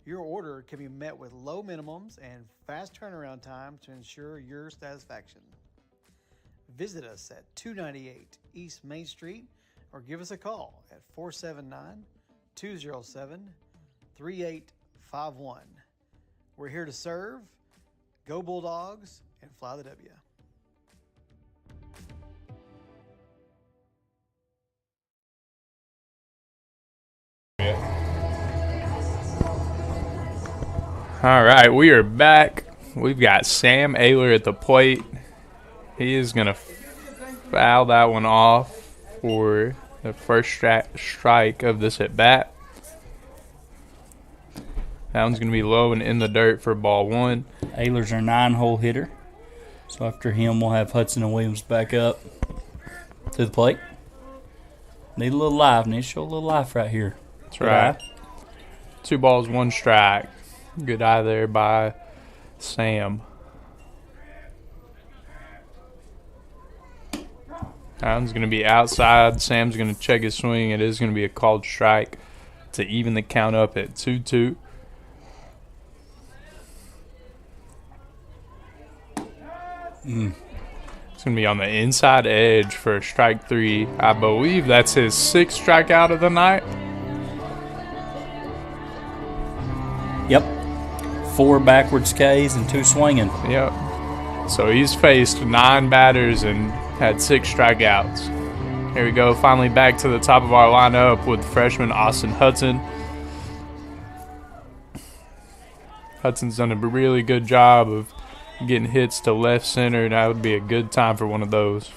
Your order can be met with low minimums and fast turnaround time to ensure your satisfaction. Visit us at 298 East Main Street or give us a call at 479-207-3851. We're here to serve. Go Bulldogs and fly the W. All right, we are back. We've got Sam Ayler at the plate. He is going to foul that one off for the first strike of this at bat. That one's going to be low and in the dirt for ball 1. Ayler's our 9-hole hitter. So after him, we'll have Hudson and Williams back up to the plate. Need a little life. Need to show a little life right here. That's right. 2 balls, 1 strike. Good eye there by Sam. That one's going to be outside. Sam's going to check his swing. It is going to be a called strike to even the count up at 2-2. It's going to be on the inside edge for strike 3. I believe that's his 6th strikeout of the night. Yep. 4 backwards Ks and 2 swinging. Yep. So he's faced 9 batters and had 6 strikeouts. Here we go. Finally back to the top of our lineup with freshman Austin Hudson. Hudson's done a really good job of getting hits to left center. That would be a good time for one of those.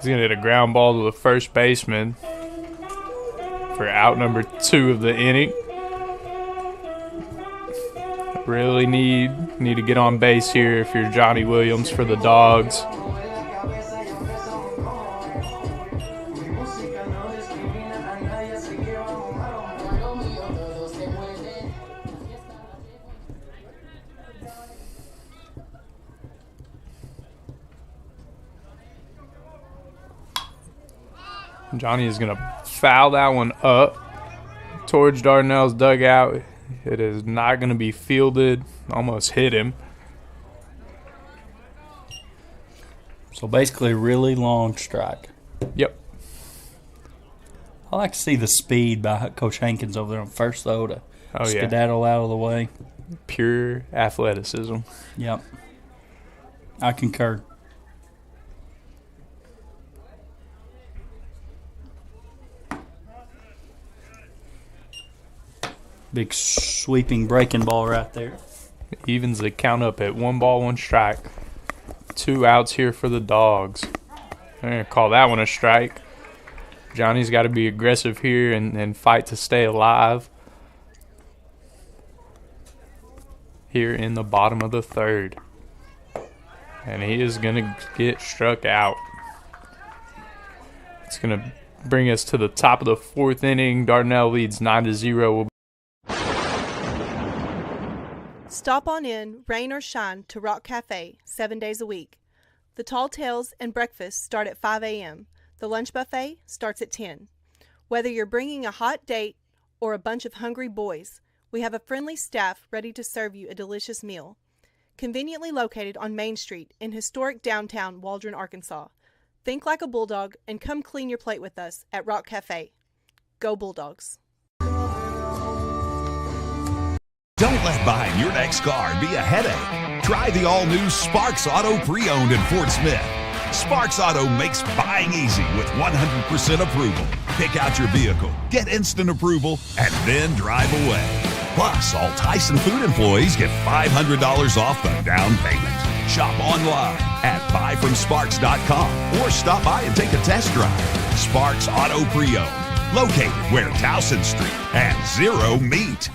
He's going to hit a ground ball to the first baseman for out number 2 of the inning. Really need to get on base here if you're Johnny Williams for the Dogs. Johnny is going to foul that one up towards Dardanelle's dugout. It is not going to be fielded. Almost hit him. So basically a really long strike. Yep. I like to see the speed by Coach Hankins over there on first, though, to skedaddle out of the way. Pure athleticism. Yep. I concur. Big sweeping breaking ball right there. Evens the count up at 1 ball, 1 strike. 2 outs here for the Dogs. I'm going to call that one a strike. Johnny's got to be aggressive here and fight to stay alive here in the bottom of the 3rd. And he is going to get struck out. It's going to bring us to the top of the 4th inning. Dardanelle leads 9-0. Stop on in, rain or shine, to Rock Cafe 7 days a week. The Tall Tales and breakfast start at 5 a.m. The lunch buffet starts at 10. Whether you're bringing a hot date or a bunch of hungry boys, we have a friendly staff ready to serve you a delicious meal. Conveniently located on Main Street in historic downtown Waldron, Arkansas. Think like a bulldog and come clean your plate with us at Rock Cafe. Go Bulldogs. Don't let buying your next car be a headache. Try the all-new Sparks Auto Pre-Owned in Fort Smith. Sparks Auto makes buying easy with 100% approval. Pick out your vehicle, get instant approval, and then drive away. Plus, all Tyson Food employees get $500 off the down payment. Shop online at buyfromsparks.com or stop by and take a test drive. Sparks Auto Pre-Owned, located where Towson Street and Zero meet.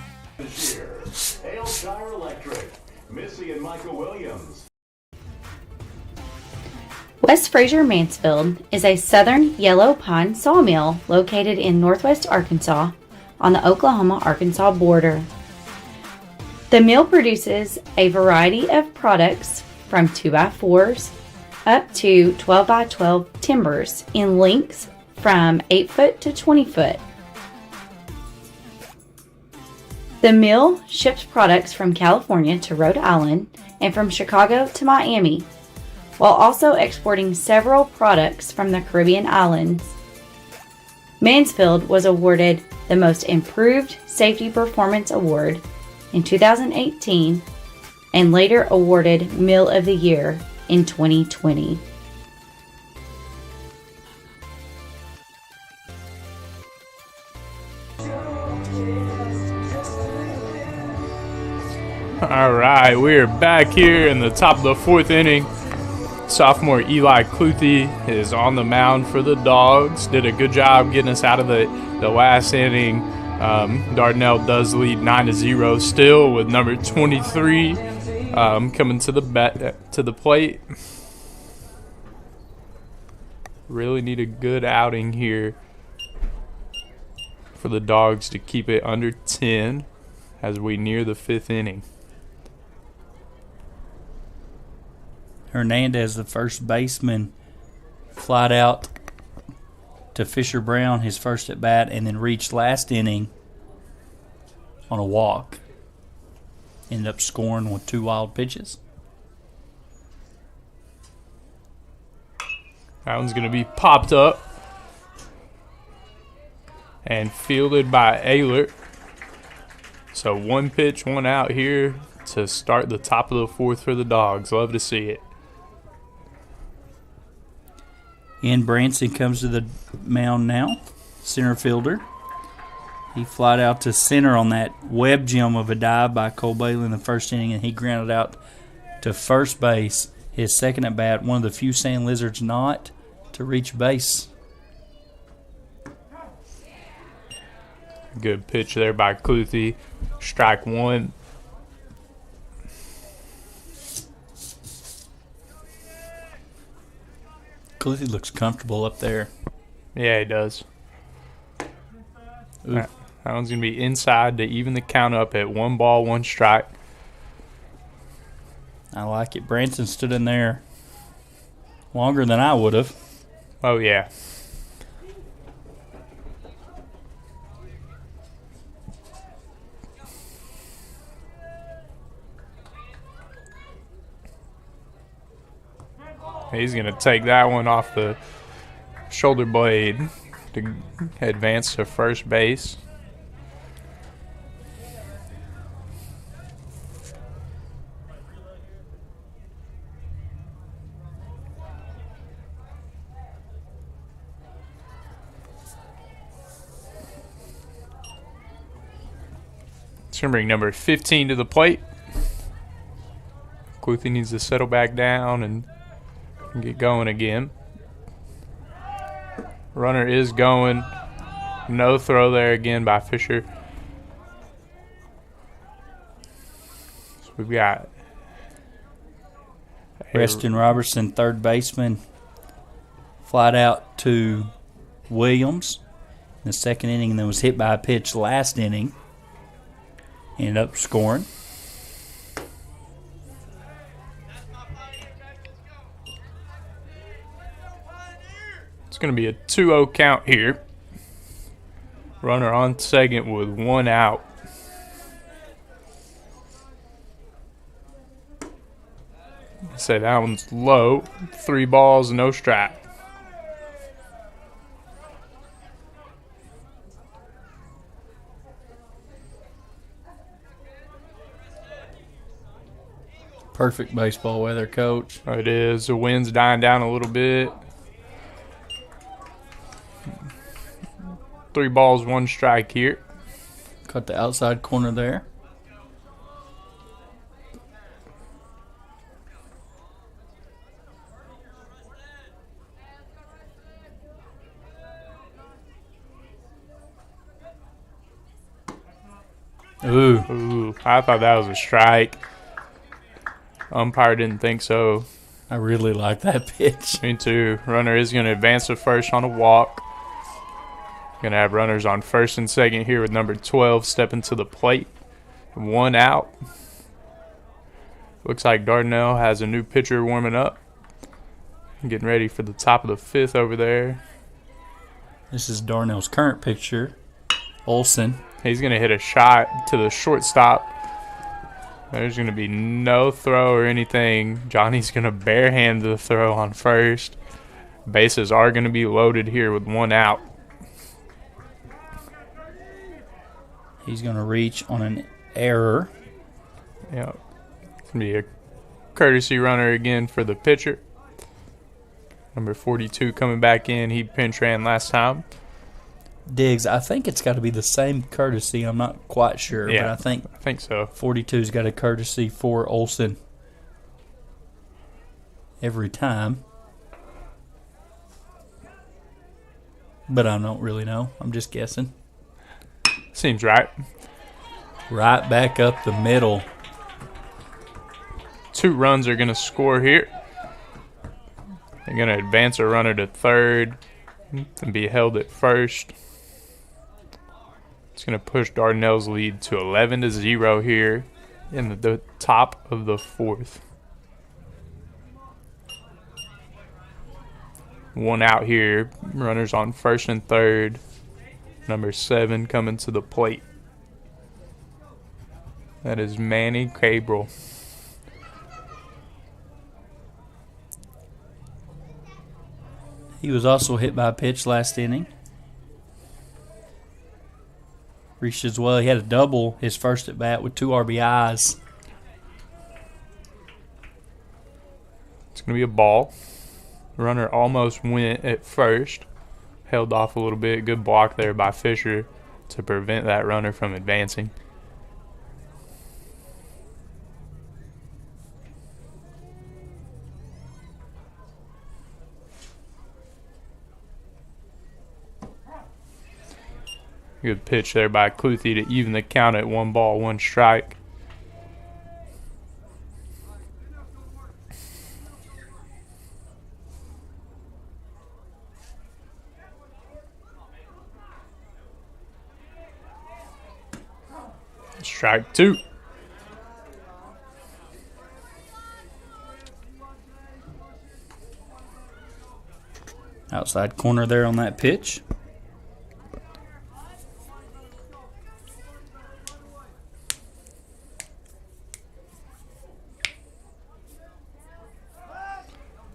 Tire Electric, Missy and Michael Williams. West Fraser Mansfield is a southern yellow pine sawmill located in northwest Arkansas on the Oklahoma-Arkansas border. The mill produces a variety of products from 2x4s up to 12x12 timbers in lengths from 8 foot to 20 foot. The mill ships products from California to Rhode Island and from Chicago to Miami, while also exporting several products from the Caribbean islands. Mansfield was awarded the Most Improved Safety Performance Award in 2018 and later awarded Mill of the Year in 2020. All right, we're back here in the top of the 4th inning. Sophomore Eli Cluthy is on the mound for the Dogs. Did a good job getting us out of the last inning. Dardanelle does lead 9-0 still with number 23 coming to the plate. Really need a good outing here for the Dogs to keep it under 10 as we near the 5th inning. Hernandez, the first baseman, flied out to Fisher Brown his first at bat and then reached last inning on a walk. Ended up scoring with 2 wild pitches. That one's going to be popped up and fielded by Ehlert. So 1 pitch, 1 out here to start the top of the 4th for the Dogs. Love to see it. Ian Branson comes to the mound now, center fielder. He flied out to center on that web gem of a dive by Cole Bailey in the first inning, and he grounded out to first base his second at bat, one of the few sand lizards not to reach base. Good pitch there by Cluthy. Strike one. Cluthy looks comfortable up there. Yeah, he does. Ooh. That one's going to be inside to even the count up at 1 ball, 1 strike. I like it. Branson stood in there longer than I would have. Oh, yeah. He's going to take that one off the shoulder blade to advance to first base. It's going to bring number 15 to the plate. Cluthy needs to settle back down and get going again. Runner is going. No throw there again by Fisher. So we've got Preston Robertson, third baseman, flied out to Williams in the second inning and then was hit by a pitch last inning. Ended up scoring. It's going to be a 2-0 count here. Runner on second with 1 out. Say that one's low. 3 balls, no strike. Perfect baseball weather, Coach. It is. The wind's dying down a little bit. 3 balls, 1 strike here. Cut the outside corner there. Ooh, I thought that was a strike. Umpire didn't think so. I really like that pitch. Me too. Runner is going to advance to first on a walk. Going to have runners on first and second here with number 12 stepping to the plate. 1 out. Looks like Dardanelle has a new pitcher warming up. Getting ready for the top of the 5th over there. This is Darnell's current pitcher, Olson. He's going to hit a shot to the shortstop. There's going to be no throw or anything. Johnny's going to barehand the throw on first. Bases are going to be loaded here with 1 out. He's going to reach on an error. Yeah. It's going to be a courtesy runner again for the pitcher. Number 42 coming back in. He pinch ran last time. Diggs, I think it's got to be the same courtesy. I'm not quite sure, Yeah, but I think so. 42's got a courtesy for Olson every time. But I don't really know. I'm just guessing. Seems right. Right back up the middle. 2 runs are going to score here. They're going to advance a runner to third and be held at first. It's going to push Dardanelle's lead to 11-0 here in the top of the 4th. 1 out here. Runners on first and third. Number 7 coming to the plate. That is Manny Cabral. He was also hit by a pitch last inning. Reached as well. He had a double his first at bat with 2 RBIs. It's going to be a ball. Runner almost went at first. Held off a little bit. Good block there by Fisher to prevent that runner from advancing. Good pitch there by Cluthy to even the count at 1 ball, 1 strike. Strike 2. Outside corner there on that pitch.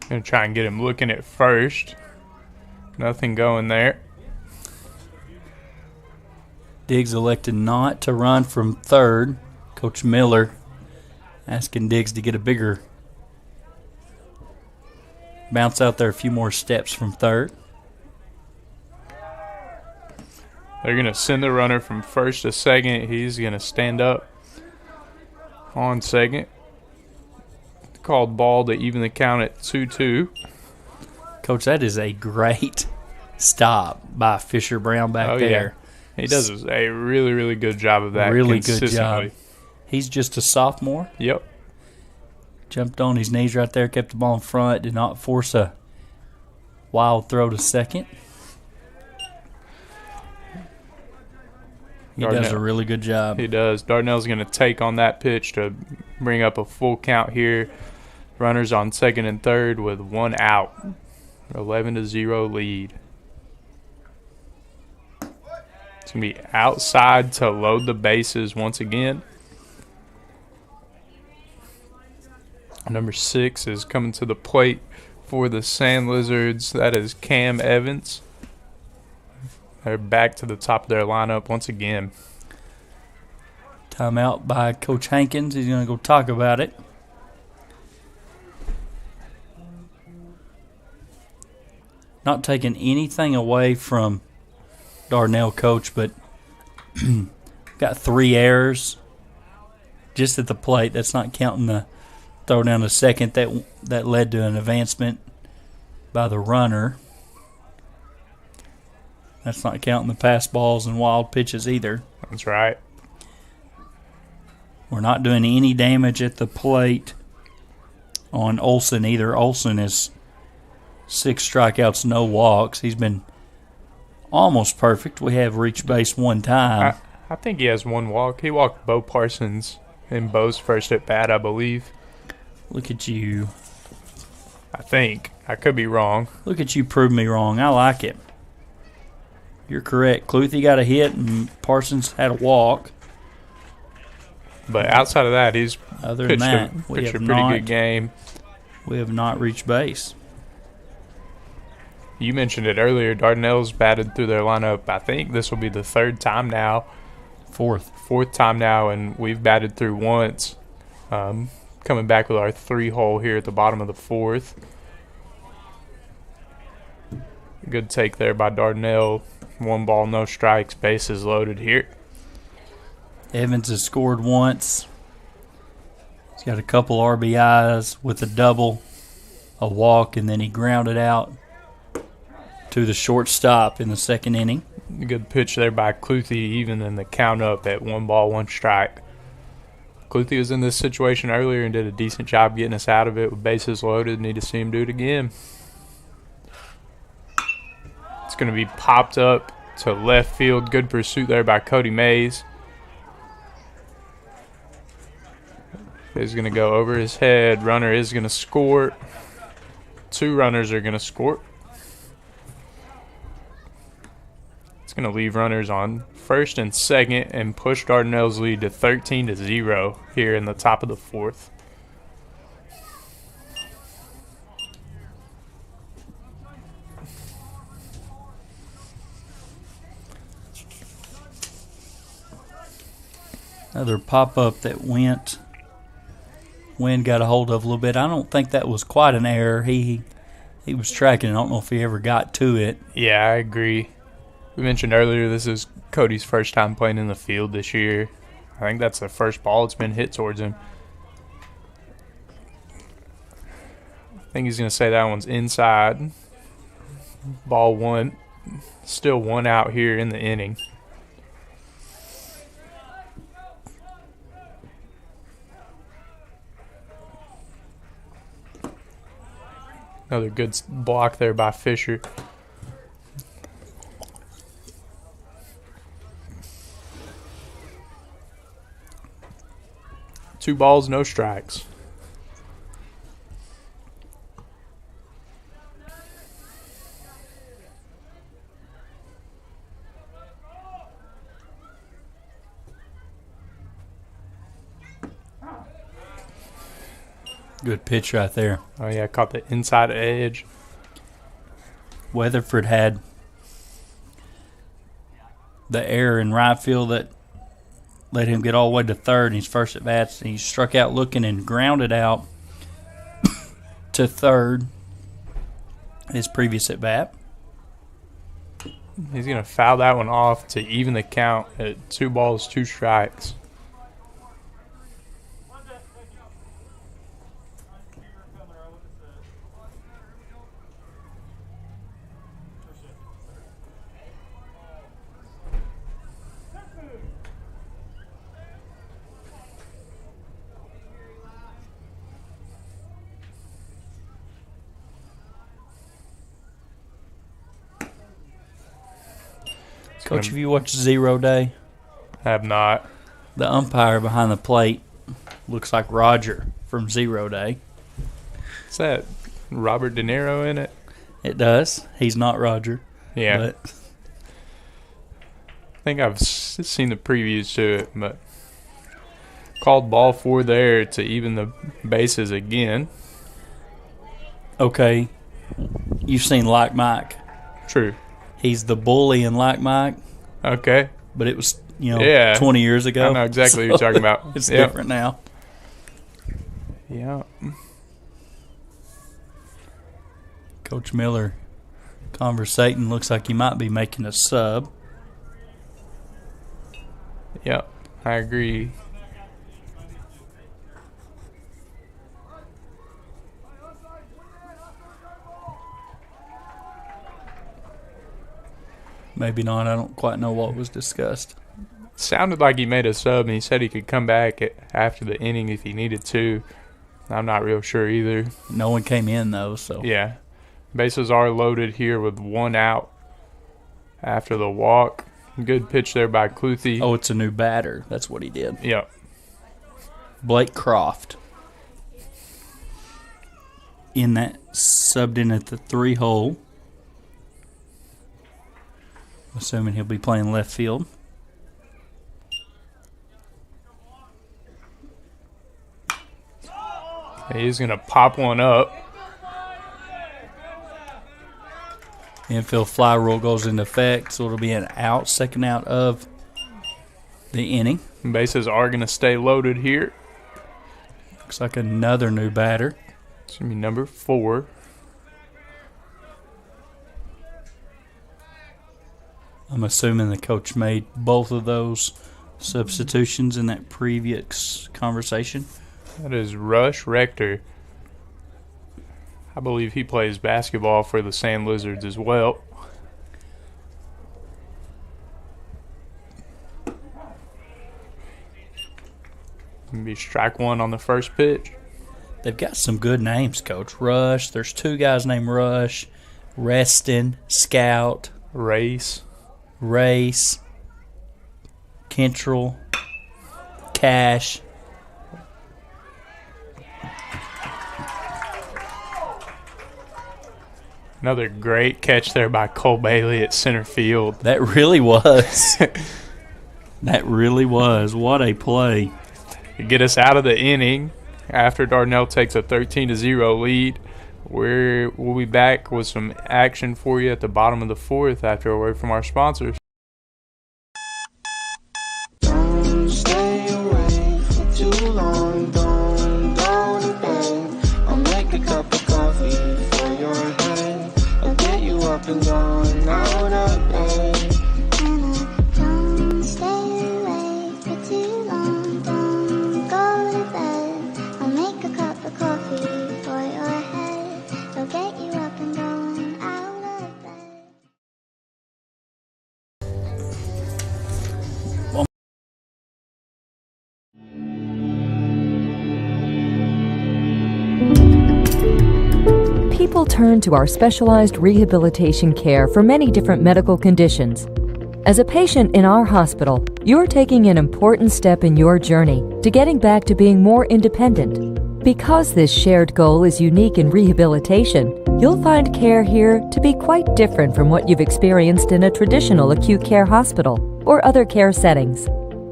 Gonna try and get him looking at first. Nothing going there. Diggs elected not to run from third. Coach Miller asking Diggs to get a bigger bounce out there, a few more steps from third. They're going to send the runner from first to second. He's going to stand up on second. Called ball to even the count at 2-2. Coach, that is a great stop by Fisher Brown back there. Yeah. He does a really, really good job of that. Really good job. He's just a sophomore. Yep. Jumped on his knees right there, kept the ball in front, did not force a wild throw to second. He does a really good job. He does. Dardanelle's going to take on that pitch to bring up a full count here. Runners on second and third with 1 out. 11-0 lead. It's going to be outside to load the bases once again. Number 6 is coming to the plate for the Sand Lizards. That is Cam Evans. They're back to the top of their lineup once again. Timeout by Coach Hankins. He's going to go talk about it. Not taking anything away from Dardanelle, Coach, but got 3 errors just at the plate. That's not counting the throw down to second that led to an advancement by the runner. That's not counting the pass balls and wild pitches either. That's right. We're not doing any damage at the plate on Olsen either. Olsen is 6 strikeouts, no walks. He's been almost perfect. We have reached base 1 time. I think he has 1 walk. He walked Bo Parsons in Bo's first at bat, I believe. Look at you. I think. I could be wrong. Look at you prove me wrong. I like it. You're correct. Cluthy got a hit and Parsons had a walk. But outside of that, he's pitched a pretty good game. We have not reached base. You mentioned it earlier. Dardanelle's batted through their lineup. I think this will be the 3rd time now. Fourth time now, and we've batted through once. Coming back with our 3-hole here at the bottom of the 4th. Good take there by Dardanelle. 1 ball, no strikes. Bases loaded here. Evans has scored once. He's got a couple RBIs with a double, a walk, and then he grounded out to the shortstop in the 2nd inning. Good pitch there by Cluthy, even in the count up at 1 ball, 1 strike. Cluthy was in this situation earlier and did a decent job getting us out of it with bases loaded. Need to see him do it again. It's going to be popped up to left field. Good pursuit there by Cody Mays. Is going to go over his head. Runner is going to score. 2 runners are going to score. It's going to leave runners on first and second and push Dardanelle's lead to 13-0 here in the top of the 4th. Another pop-up that Wind got a hold of a little bit. I don't think that was quite an error. He was tracking. I don't know if he ever got to it. Yeah, I agree. We mentioned earlier this is Cody's first time playing in the field this year. I think that's the first ball that's been hit towards him. I think he's going to say that one's inside. Ball 1. Still 1 out here in the inning. Another good block there by Fisher. Two balls, no strikes. Good pitch right there. Oh, yeah, caught the inside edge. Weatherford had the error in right field that let him get all the way to third in his first at-bats. He struck out looking and grounded out to third his previous at-bat. He's going to foul that one off to even the count at 2 balls, 2 strikes. Coach, have you watched Zero Day? Have not. The umpire behind the plate looks like Roger from Zero Day. Is that Robert De Niro in it? It does. He's not Roger. Yeah. But I think I've seen the previews to it, but called ball 4 there to even the bases again. Okay. You've seen Like Mike. True. He's the bully in Like Mike. Okay. But it was, 20 years ago. I know exactly what you're talking about. It's different now. Yeah. Coach Miller conversating. Looks like he might be making a sub. Yep, I agree. Maybe not. I don't quite know what was discussed. Sounded like he made a sub, and he said he could come back after the inning if he needed to. I'm not real sure either. No one came in, though, so. Yeah. Bases are loaded here with 1 out after the walk. Good pitch there by Cluthy. Oh, it's a new batter. That's what he did. Yep. Blake Croft. In that, subbed in at the 3 hole. Assuming he'll be playing left field. He's going to pop one up. Infield fly rule goes into effect, so it'll be an out, second out of the inning. Bases are going to stay loaded here. Looks like another new batter. It's going to be number 4. I'm assuming the coach made both of those substitutions in that previous conversation. That is Rush Rector. I believe he plays basketball for the Sand Lizards as well. Gonna be strike 1 on the first pitch. They've got some good names, Coach. Rush. There's 2 guys named Rush. Reston, Scout, Race, Kentrell, Cash. Another great catch there by Cole Bailey at center field. That really was. That really was. What a play. To get us out of the inning after Dardanelle takes a 13-0 lead. We'll be back with some action for you at the bottom of the 4th after a word from our sponsors. Don't stay away for too long. Don't go to bed. I'll make a cup of coffee for your head. I'll get you up and going out of bed. Don't stay away for too long. Don't go to bed. I'll make a cup of coffee for your head. I'll get you up and going out of bed. people turn to our specialized rehabilitation care for many different medical conditions. As a patient in our hospital, you're taking an important step in your journey to getting back to being more independent. Because this shared goal is unique in rehabilitation, you'll find care here to be quite different from what you've experienced in a traditional acute care hospital or other care settings.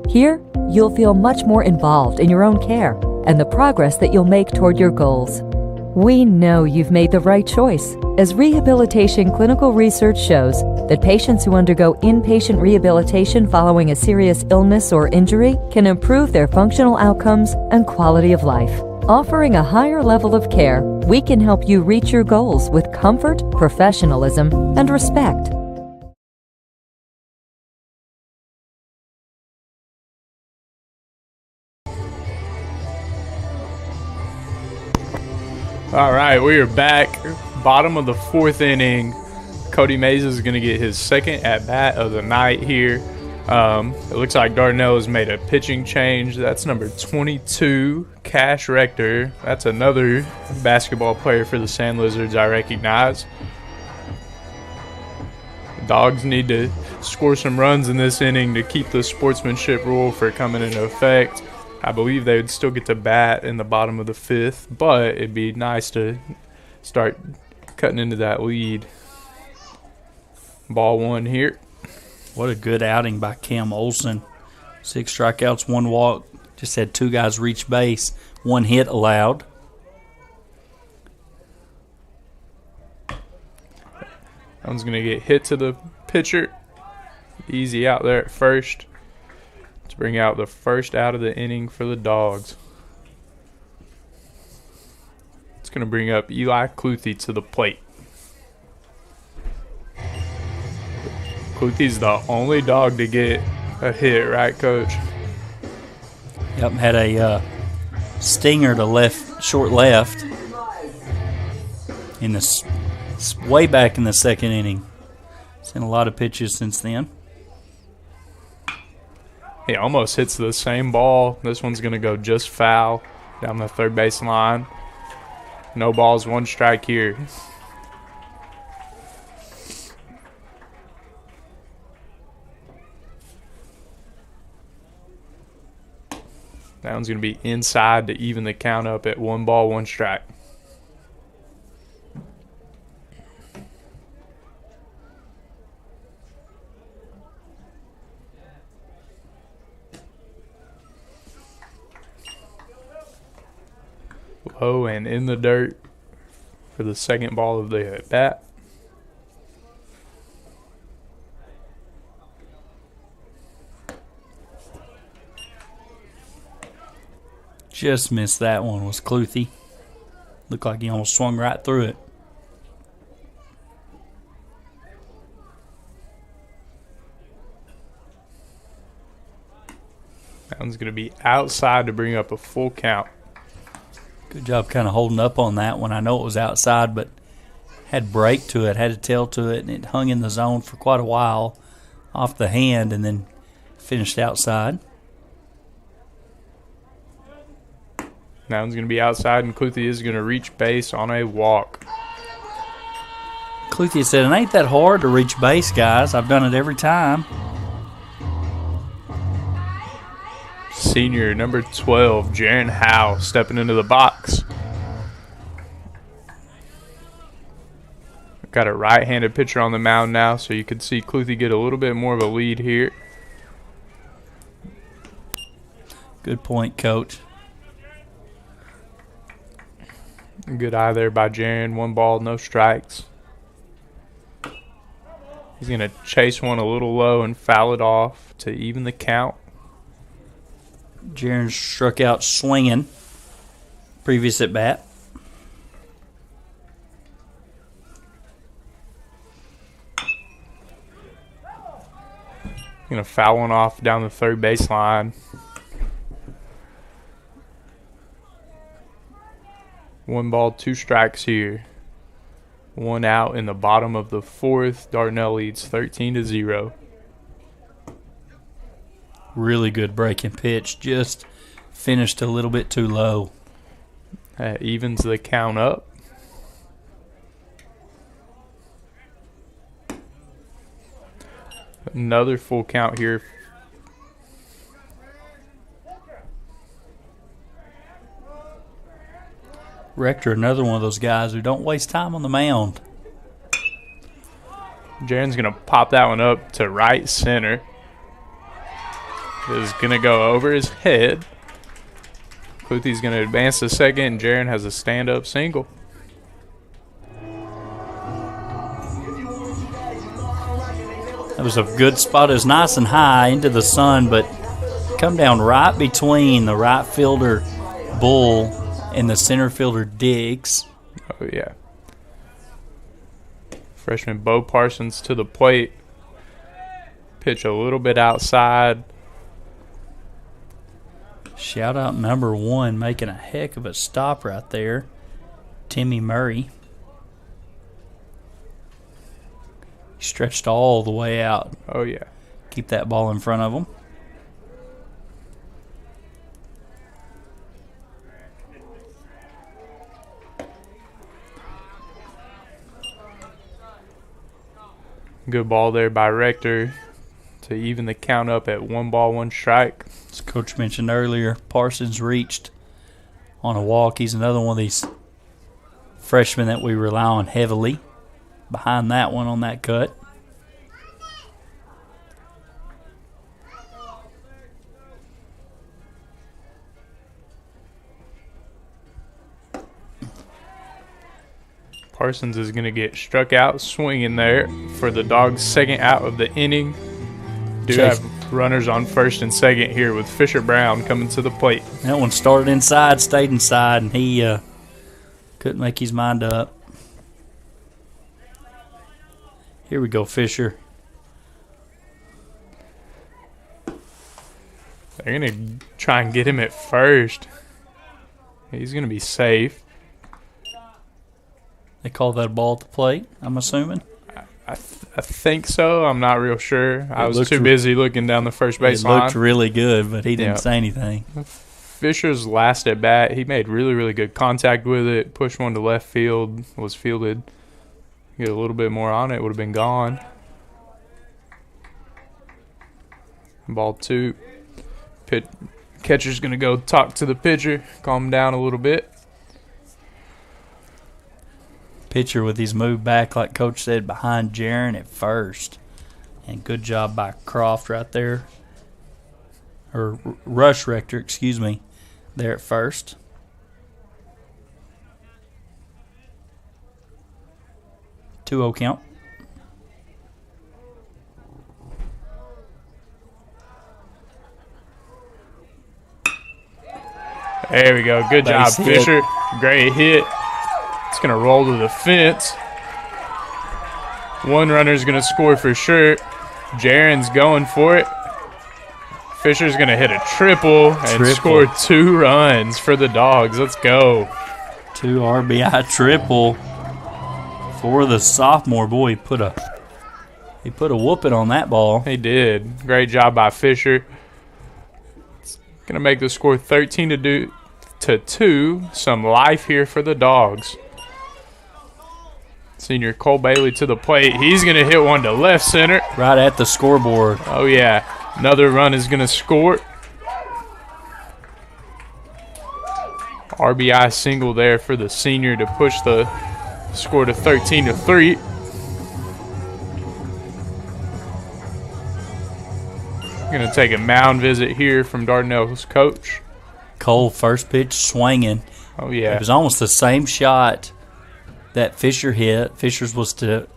Here, you'll feel much more involved in your own care and the progress that you'll make toward your goals. We know you've made the right choice, as rehabilitation clinical research shows that patients who undergo inpatient rehabilitation following a serious illness or injury can improve their functional outcomes and quality of life. Offering a higher level of care, we can help you reach your goals with comfort, professionalism, and respect. All right, we are back. Bottom of the fourth inning. Cody Mays is going to get his second at-bat of the night here. It looks like Dardanelle has made a pitching change. That's number 22, Cash Rector. That's another basketball player for the Sand Lizards I recognize. The Dogs need to score some runs in this inning to keep the sportsmanship rule from coming into effect. I believe they would still get to bat in the bottom of the fifth, but it'd be nice to start cutting into that lead. Ball one here. What a good outing by Cam Olson. 6 strikeouts, 1 walk. Just had 2 guys reach base. 1 hit allowed. That one's going to get hit to the pitcher. Easy out there at first to bring out the first out of the inning for the Dogs. It's going to bring up Eli Cluthy to the plate. Cluthy's the only dog to get a hit, right, Coach? Yep, had a stinger to left, short left, in the way back in the second inning. Seen a lot of pitches since then. He almost hits the same ball. This one's going to go just foul down the third base line. No balls, 1 strike here. That one's going to be inside to even the count up at 1 ball, 1 strike. Low and in the dirt for the second ball of the at bat. Just missed that one, was Cluthy. Looked like he almost swung right through it. That one's going to be outside to bring up a full count. Good job kind of holding up on that one. I know it was outside, but had break to it, had a tail to it, and it hung in the zone for quite a while off the hand and then finished outside. That one's going to be outside, and Cluthy is going to reach base on a walk. Cluthy said, it ain't that hard to reach base, guys. I've done it every time. Senior number 12, Jaron Howe, stepping into the box. Got a right-handed pitcher on the mound now, so you could see Cluthy get a little bit more of a lead here. Good point, Coach. Good eye there by Jaron. 1 ball, no strikes. He's going to chase one a little low and foul it off to even the count. Jaron struck out swinging previous at bat. Going to foul one off down the third baseline. 1 ball, 2 strikes here. 1 out in the bottom of the fourth. Dardanelle leads 13-0. Really good breaking pitch. Just finished a little bit too low. That evens the count up. Another full count here. Rector, another one of those guys who don't waste time on the mound. Jaren's going to pop that one up to right center. Is going to go over his head. Cluthy's going to advance to second, and Jaren has a stand-up single. That was a good spot. It was nice and high into the sun, but come down right between the right fielder, Bull, and the center fielder, Diggs. Oh, yeah. Freshman Bo Parsons to the plate. Pitch a little bit outside. Shout out number 1, making a heck of a stop right there. Timmy Murray. Stretched all the way out. Oh, yeah. Keep that ball in front of him. Good ball there by Rector to even the count up at 1 ball, 1 strike. As Coach mentioned earlier, Parsons reached on a walk. He's another one of these freshmen that we rely on heavily. Behind that one on that cut. Parsons is going to get struck out swinging there for the Dogs' second out of the inning. Do have runners on first and second here with Fisher Brown coming to the plate. That one started inside, stayed inside, and he couldn't make his mind up. Here we go, Fisher. They're going to try and get him at first. He's going to be safe. They call that a ball at the plate, I'm assuming. I think so. I'm not real sure. I was too busy looking down the first base line. It looked really good, but he didn't say anything. Fisher's last at bat, he made really, really good contact with it. Pushed one to left field, was fielded. Get a little bit more on it, would have been gone. Ball 2. Catcher's going to go talk to the pitcher, calm him down a little bit. Pitcher with his move back, like Coach said, behind Jaren at first. And good job by Croft right there. Or Rush Rector, excuse me, there at first. Two-0 count. There we go. Good job, Fisher. Great hit. It's going to roll to the fence. One runner's going to score for sure. Jaren's going for it. Fisher's going to hit a triple and score 2 runs for the Dogs. Let's go. 2 RBI triple for the sophomore. Boy, he put a whooping on that ball. He did. Great job by Fisher. It's going to make the score 13 to 2. Some life here for the Dogs. Senior Cole Bailey to the plate. He's going to hit one to left center. Right at the scoreboard. Oh, yeah. Another run is going to score. RBI single there for the senior to push the score to 13 to 3. Going to take a mound visit here from Dardanelle's coach. Cole, first pitch swinging. Oh, yeah. It was almost the same shot that Fisher hit. Fisher's was to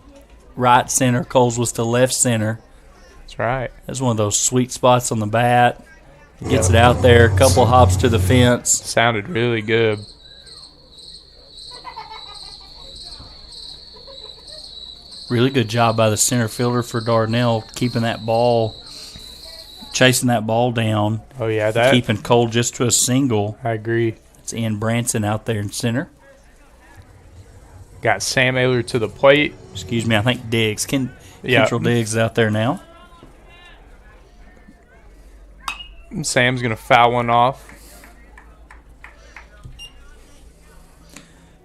right center. Cole's was to left center. That's right. That's one of those sweet spots on the bat. Gets it out there. A couple hops to the fence. Sounded really good. Really good job by the center fielder for Dardanelle, keeping that ball, chasing that ball down. Oh, yeah. Keeping Cole just to a single. I agree. It's Ian Branson out there in center. Got Sam Ayler to the plate. Excuse me, I think Diggs. Central Diggs is out there now. Sam's going to foul one off.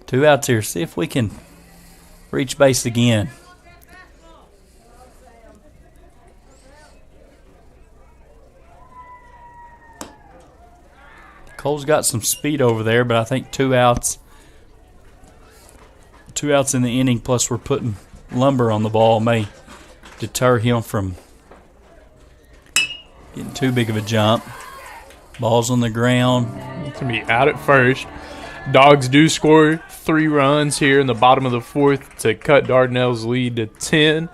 2 outs here. See if we can reach base again. Cole's got some speed over there, but I think 2 outs. 2 outs in the inning, plus we're putting lumber on the ball, may deter him from getting too big of a jump. Ball's on the ground. It's going to be out at first. Dogs do score 3 runs here in the bottom of the 4th to cut Dardanelle's lead to 10.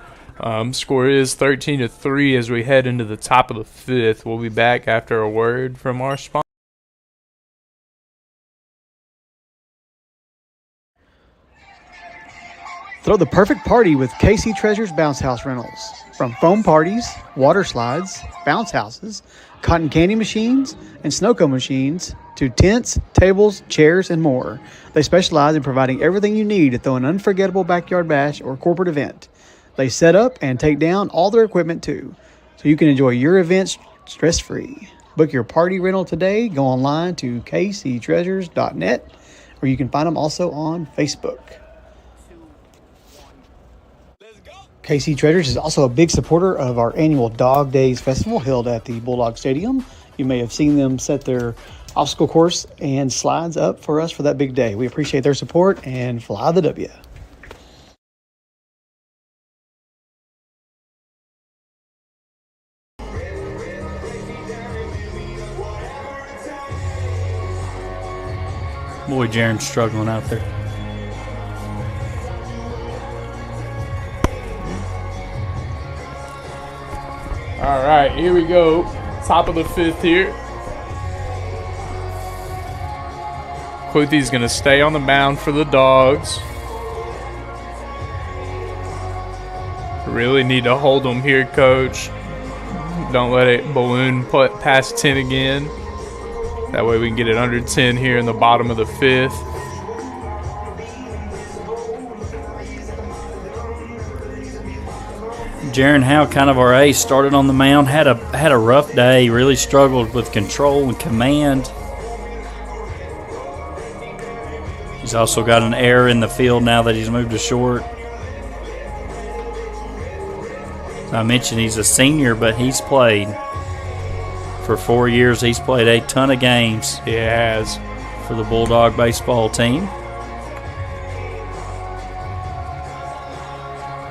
Score is 13-3 as we head into the top of the 5th. We'll be back after a word from our sponsor. Throw the perfect party with KC Treasures Bounce House Rentals. From foam parties, water slides, bounce houses, cotton candy machines, and snow cone machines, to tents, tables, chairs, and more. They specialize in providing everything you need to throw an unforgettable backyard bash or corporate event. They set up and take down all their equipment too, so you can enjoy your events stress-free. Book your party rental today. Go online to kctreasures.net, or you can find them also on Facebook. KC Treasures is also a big supporter of our annual Dog Days Festival held at the Bulldog Stadium. You may have seen them set their obstacle course and slides up for us for that big day. We appreciate their support and fly the W. Boy, Jaron's struggling out there. All right, here we go. Top of the 5th here. Cluthy's going to stay on the mound for the Dogs. Really need to hold them here, Coach. Don't let it balloon past 10 again. That way we can get it under 10 here in the bottom of the 5th. Jaron Howe, kind of our ace, started on the mound, had a rough day, really struggled with control and command. He's also got an error in the field now that he's moved to short. I mentioned he's a senior, but he's played for 4 years. He's played a ton of games. He has. For the Bulldog baseball team.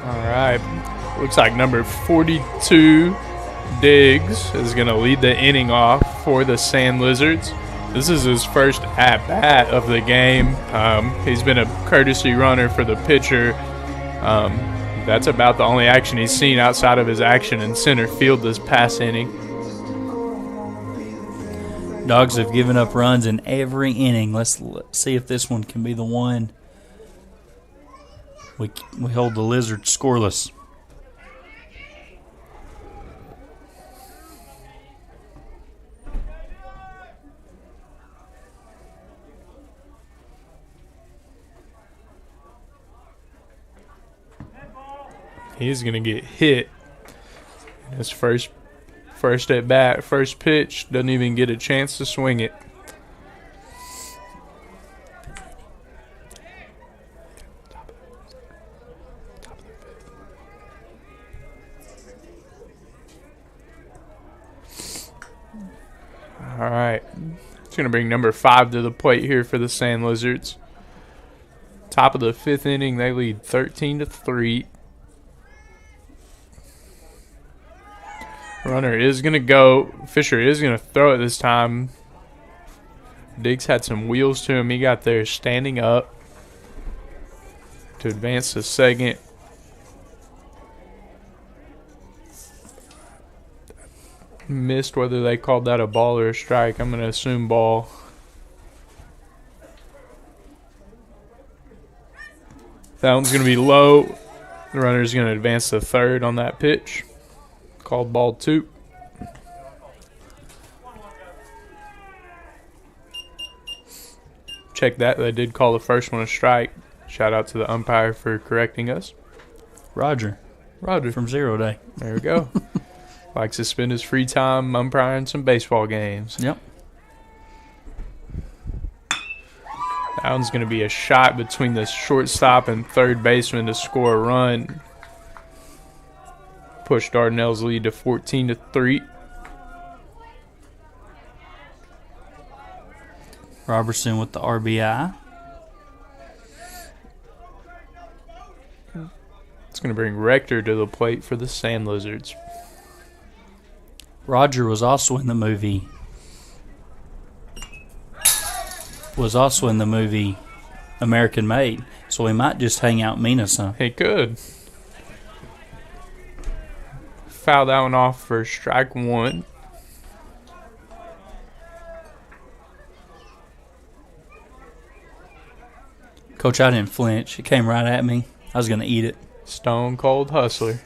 All right. Looks like number 42, Diggs, is going to lead the inning off for the Sand Lizards. This is his first at-bat of the game. He's been a courtesy runner for the pitcher. That's about the only action he's seen outside of his action in center field this past inning. Dogs have given up runs in every inning. Let's see if this one can be the one. We hold the Lizards scoreless. He's going to get hit. His first at bat, first pitch, doesn't even get a chance to swing it. All right. It's going to bring number 5 to the plate here for the Sand Lizards. Top of the 5th inning, they lead 13-3. Runner is going to go. Fisher is going to throw it this time. Diggs had some wheels to him. He got there standing up to advance to second. Missed whether they called that a ball or a strike. I'm going to assume ball. That one's going to be low. The runner is going to advance to third on that pitch. Called ball 2. Check that. They did call the first one a strike. Shout out to the umpire for correcting us. Roger from Zero Day. There we go. Likes to spend his free time umpiring some baseball games. Yep. That one's going to be a shot between the shortstop and third baseman to score a run. Push Dardanelle's lead to 14-3. Robertson with the RBI. It's going to bring Rector to the plate for the Sand Lizards. Roger was also in the movie. American Made, so he might just hang out Mina some. He could. Foul that one off for strike one. Coach, I didn't flinch. It came right at me. I was going to eat it. Stone cold hustler.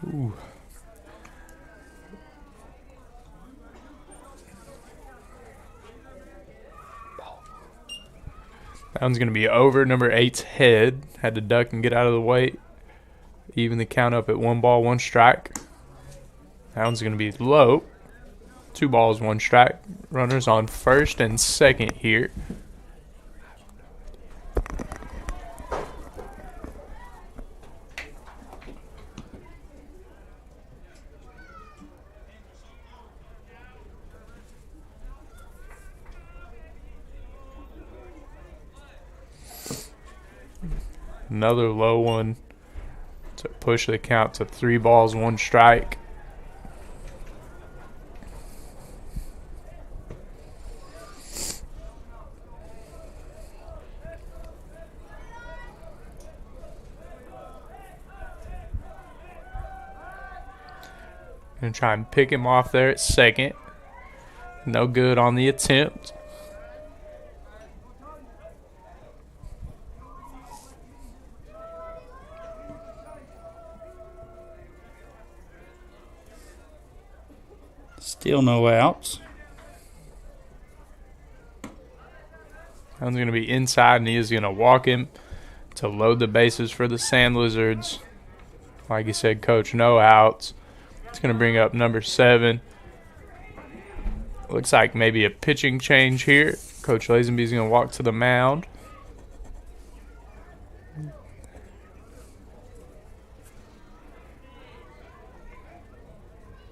Ooh. That one's going to be over number 8's head. Had to duck and get out of the way. Even the count up at 1 ball, 1 strike. That one's going to be low. 2 balls, 1 strike. Runners on first and second here. Another low one to push the count to 3 balls, 1 strike. Gonna try and pick him off there at second. No good on the attempt. Still no outs. That one's going to be inside, and he is going to walk him to load the bases for the Sand Lizards. Like you said, Coach, no outs. It's going to bring up number 7. Looks like maybe a pitching change here. Coach Lazenby's going to walk to the mound.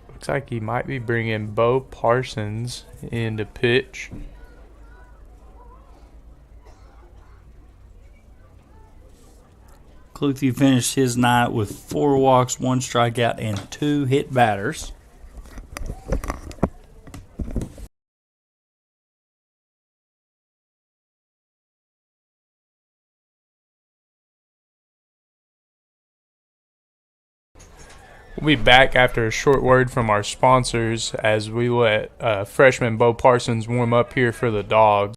Looks like he might be bringing Bo Parsons in to pitch. Cluthy finished his night with 4 walks, 1 strikeout, and 2 hit batters. We'll be back after a short word from our sponsors as we let freshman Bo Parsons warm up here for the Dogs.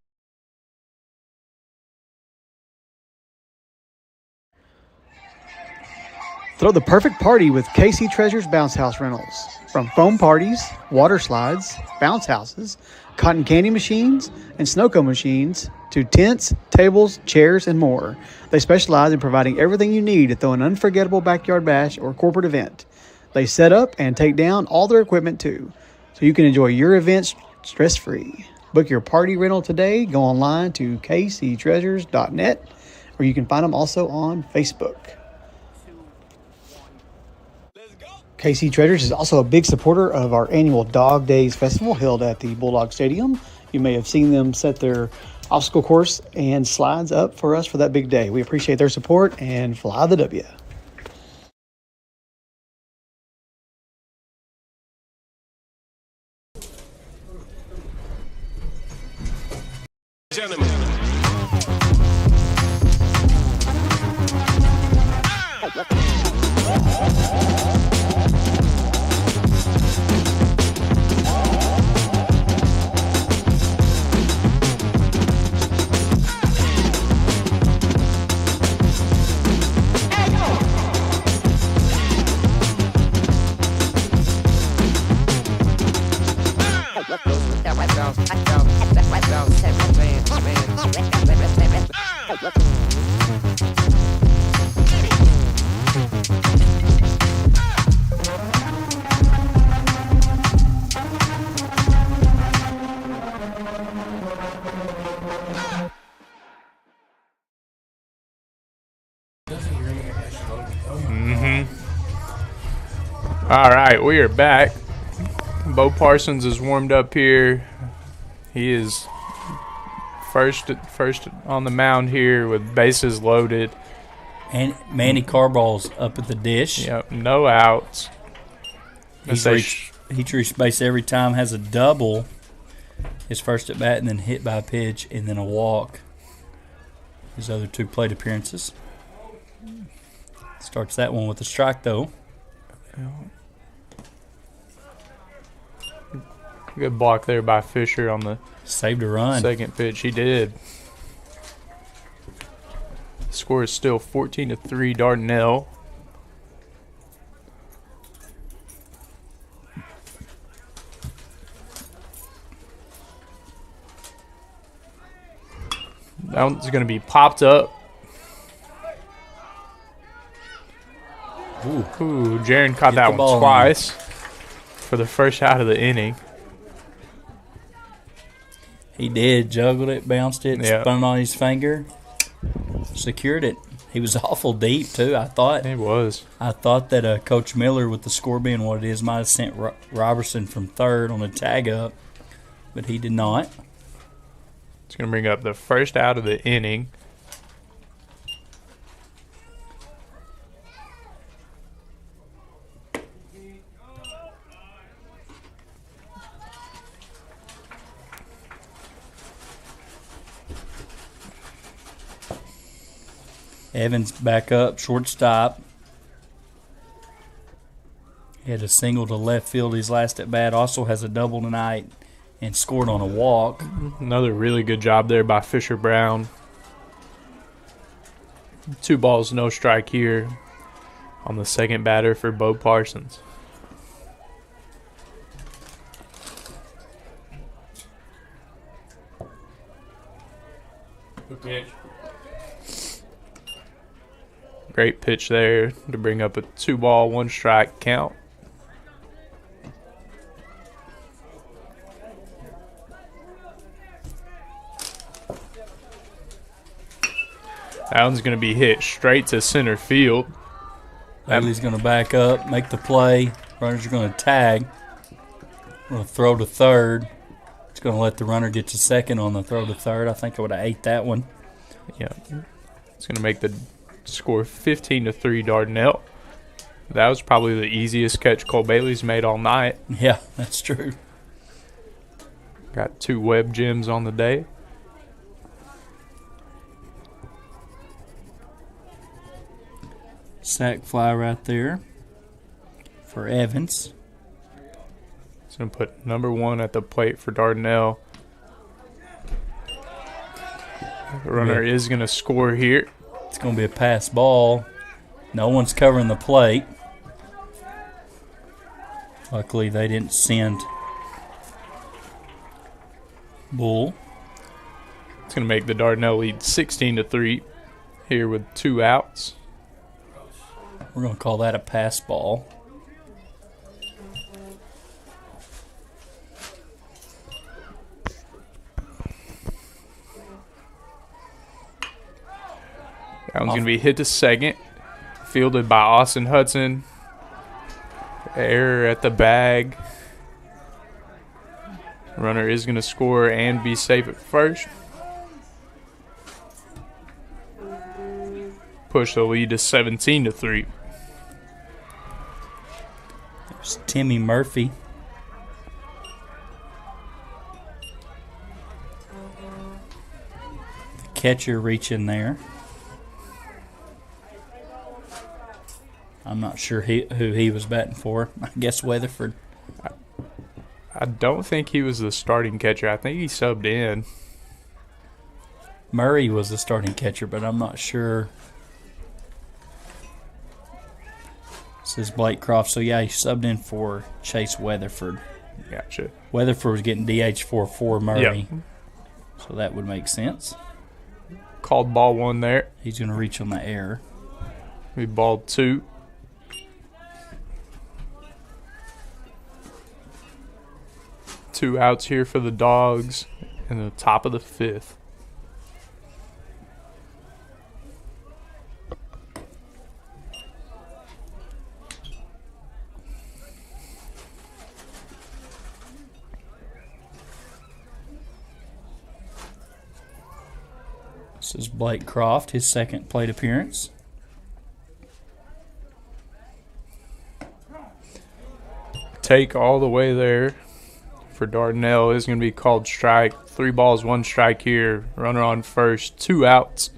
Throw the perfect party with KC Treasures Bounce House Rentals. From foam parties, water slides, bounce houses, cotton candy machines, and snow cone machines, to tents, tables, chairs, and more. They specialize in providing everything you need to throw an unforgettable backyard bash or corporate event. They set up and take down all their equipment too, so you can enjoy your events stress-free. Book your party rental today. Go online to kctreasures.net, or you can find them also on Facebook. KC Treasures is also a big supporter of our annual Dog Days Festival held at the Bulldog Stadium. You may have seen them set their obstacle course and slides up for us for that big day. We appreciate their support and fly the W. Gentlemen. All right, we are back. Bo Parsons is warmed up here. He is first on the mound here with bases loaded. And Manny Carball's up at the dish. Yep, no outs. He's reached base every time, has a double his first at bat, and then hit by a pitch, and then a walk. His other 2 plate appearances. Starts that one with a strike, though. Good block there by Fisher on the saved a run. Second pitch, he did. The score is still 14-3 Dardanelle. That one's going to be popped up. Ooh, Jaron caught that one twice for the first out of the inning. He did. Juggled it, bounced it, spun it on his finger, secured it. He was awful deep, too, I thought. He was. I thought that Coach Miller, with the score being what it is, might have sent Robertson from third on a tag-up, but he did not. It's going to bring up the first out of the inning. Evans back up, shortstop. He had a single to left field his last at bat. Also has a double tonight and scored on a walk. Another really good job there by Fisher Brown. 2 balls, no strike here on the second batter for Bo Parsons. Good pitch. Great pitch there to bring up a 2-ball, 1-strike count. That one's going to be hit straight to center field. Bailey's going to back up, make the play. Runners are going to tag. Going to throw to third. It's going to let the runner get to second on the throw to third. I think I would have ate that one. Yeah. It's going to make the score 15-3 Dardanelle. That was probably the easiest catch Cole Bailey's made all night. Yeah, that's true. Got 2 web gems on the day. Sack fly right there for Evans. He's going to put number 1 at the plate for Dardanelle. The runner is going to score here. It's going to be a pass ball. No one's covering the plate. Luckily, they didn't send Bull. It's going to make the Dardanelle lead 16-3 here with 2 outs. We're going to call that a pass ball. That one's going to be hit to second. Fielded by Austin Hudson. Error at the bag. Runner is going to score and be safe at first. Push the lead to 17-3. There's Timmy Murphy. The catcher reaching there. I'm not sure who he was batting for. I guess Weatherford. I don't think he was the starting catcher. I think he subbed in. Murray was the starting catcher, but I'm not sure. This is Blake Croft. So, yeah, he subbed in for Chase Weatherford. Gotcha. Weatherford was getting DH for Murray. Yep. So that would make sense. Called ball 1 there. He's going to reach on the error. We ball 2. Two outs here for the Dogs in the top of the 5th. This is Blake Croft, his second plate appearance. Take all the way there for Dardanelle is going to be called strike. 3 balls, 1 strike here. Runner on first, 2 outs.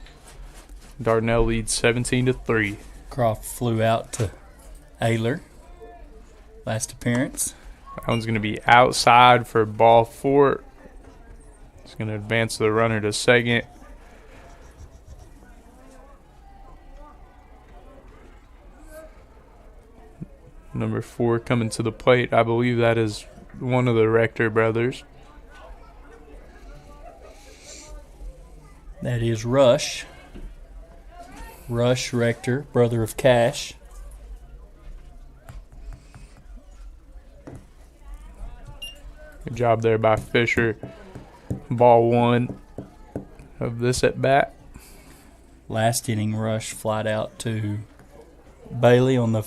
Dardanelle leads 17-3. Croft flew out to Ayler. Last appearance. That one's going to be outside for ball 4. It's going to advance the runner to second. Number 4 coming to the plate. I believe that is one of the Rector brothers. That is Rush. Rush Rector, brother of Cash. Good job there by Fisher. Ball 1 of this at bat. Last inning, Rush flied out to Bailey on the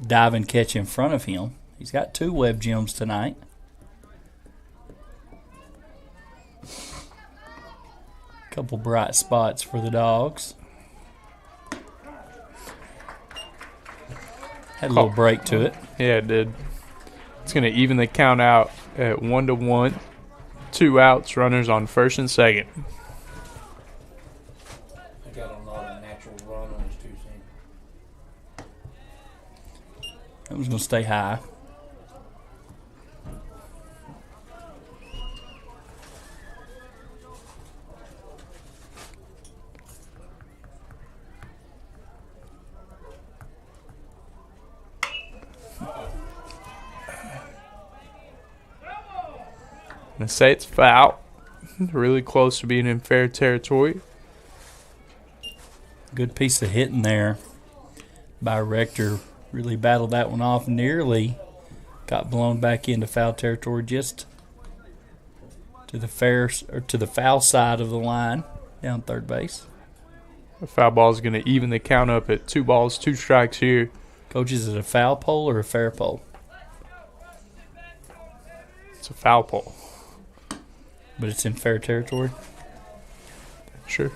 diving catch in front of him. He's got 2 web gems tonight. Couple bright spots for the Dogs. Had a little break to it. Yeah, it did. It's going to even the count out at 1-1. 2 outs, runners on first and second. I got a lot of natural run on his 2 seam. That was going to stay high. I'm going to say it's foul. Really close to being in fair territory. Good piece of hitting there by Rector. Really battled that one off. Nearly got blown back into foul territory, just to the foul side of the line down third base. The foul ball is going to even the count up at 2 balls, 2 strikes here. Coach, is it a foul pole or a fair pole? It's a foul pole. But it's in fair territory? Sure.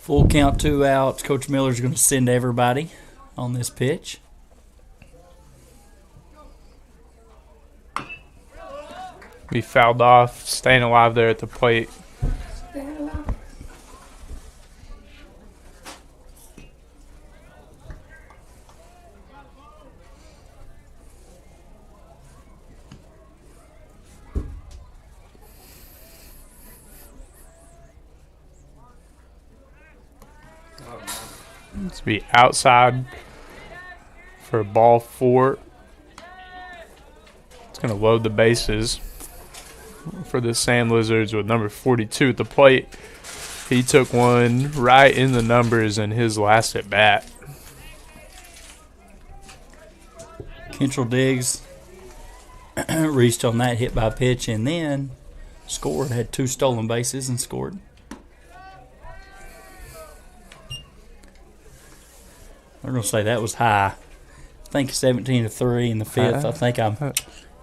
Full count, 2 outs. Coach Miller's going to send everybody on this pitch. Be fouled off, staying alive there at the plate. It's be outside for ball 4. It's going to load the bases for the Sand Lizards with number 42 at the plate. He took one right in the numbers in his last at bat. Kentrell Diggs reached on that hit by pitch and then scored. Had 2 stolen bases and scored. I'm going to say that was high. I think 17-3 in the 5th. I think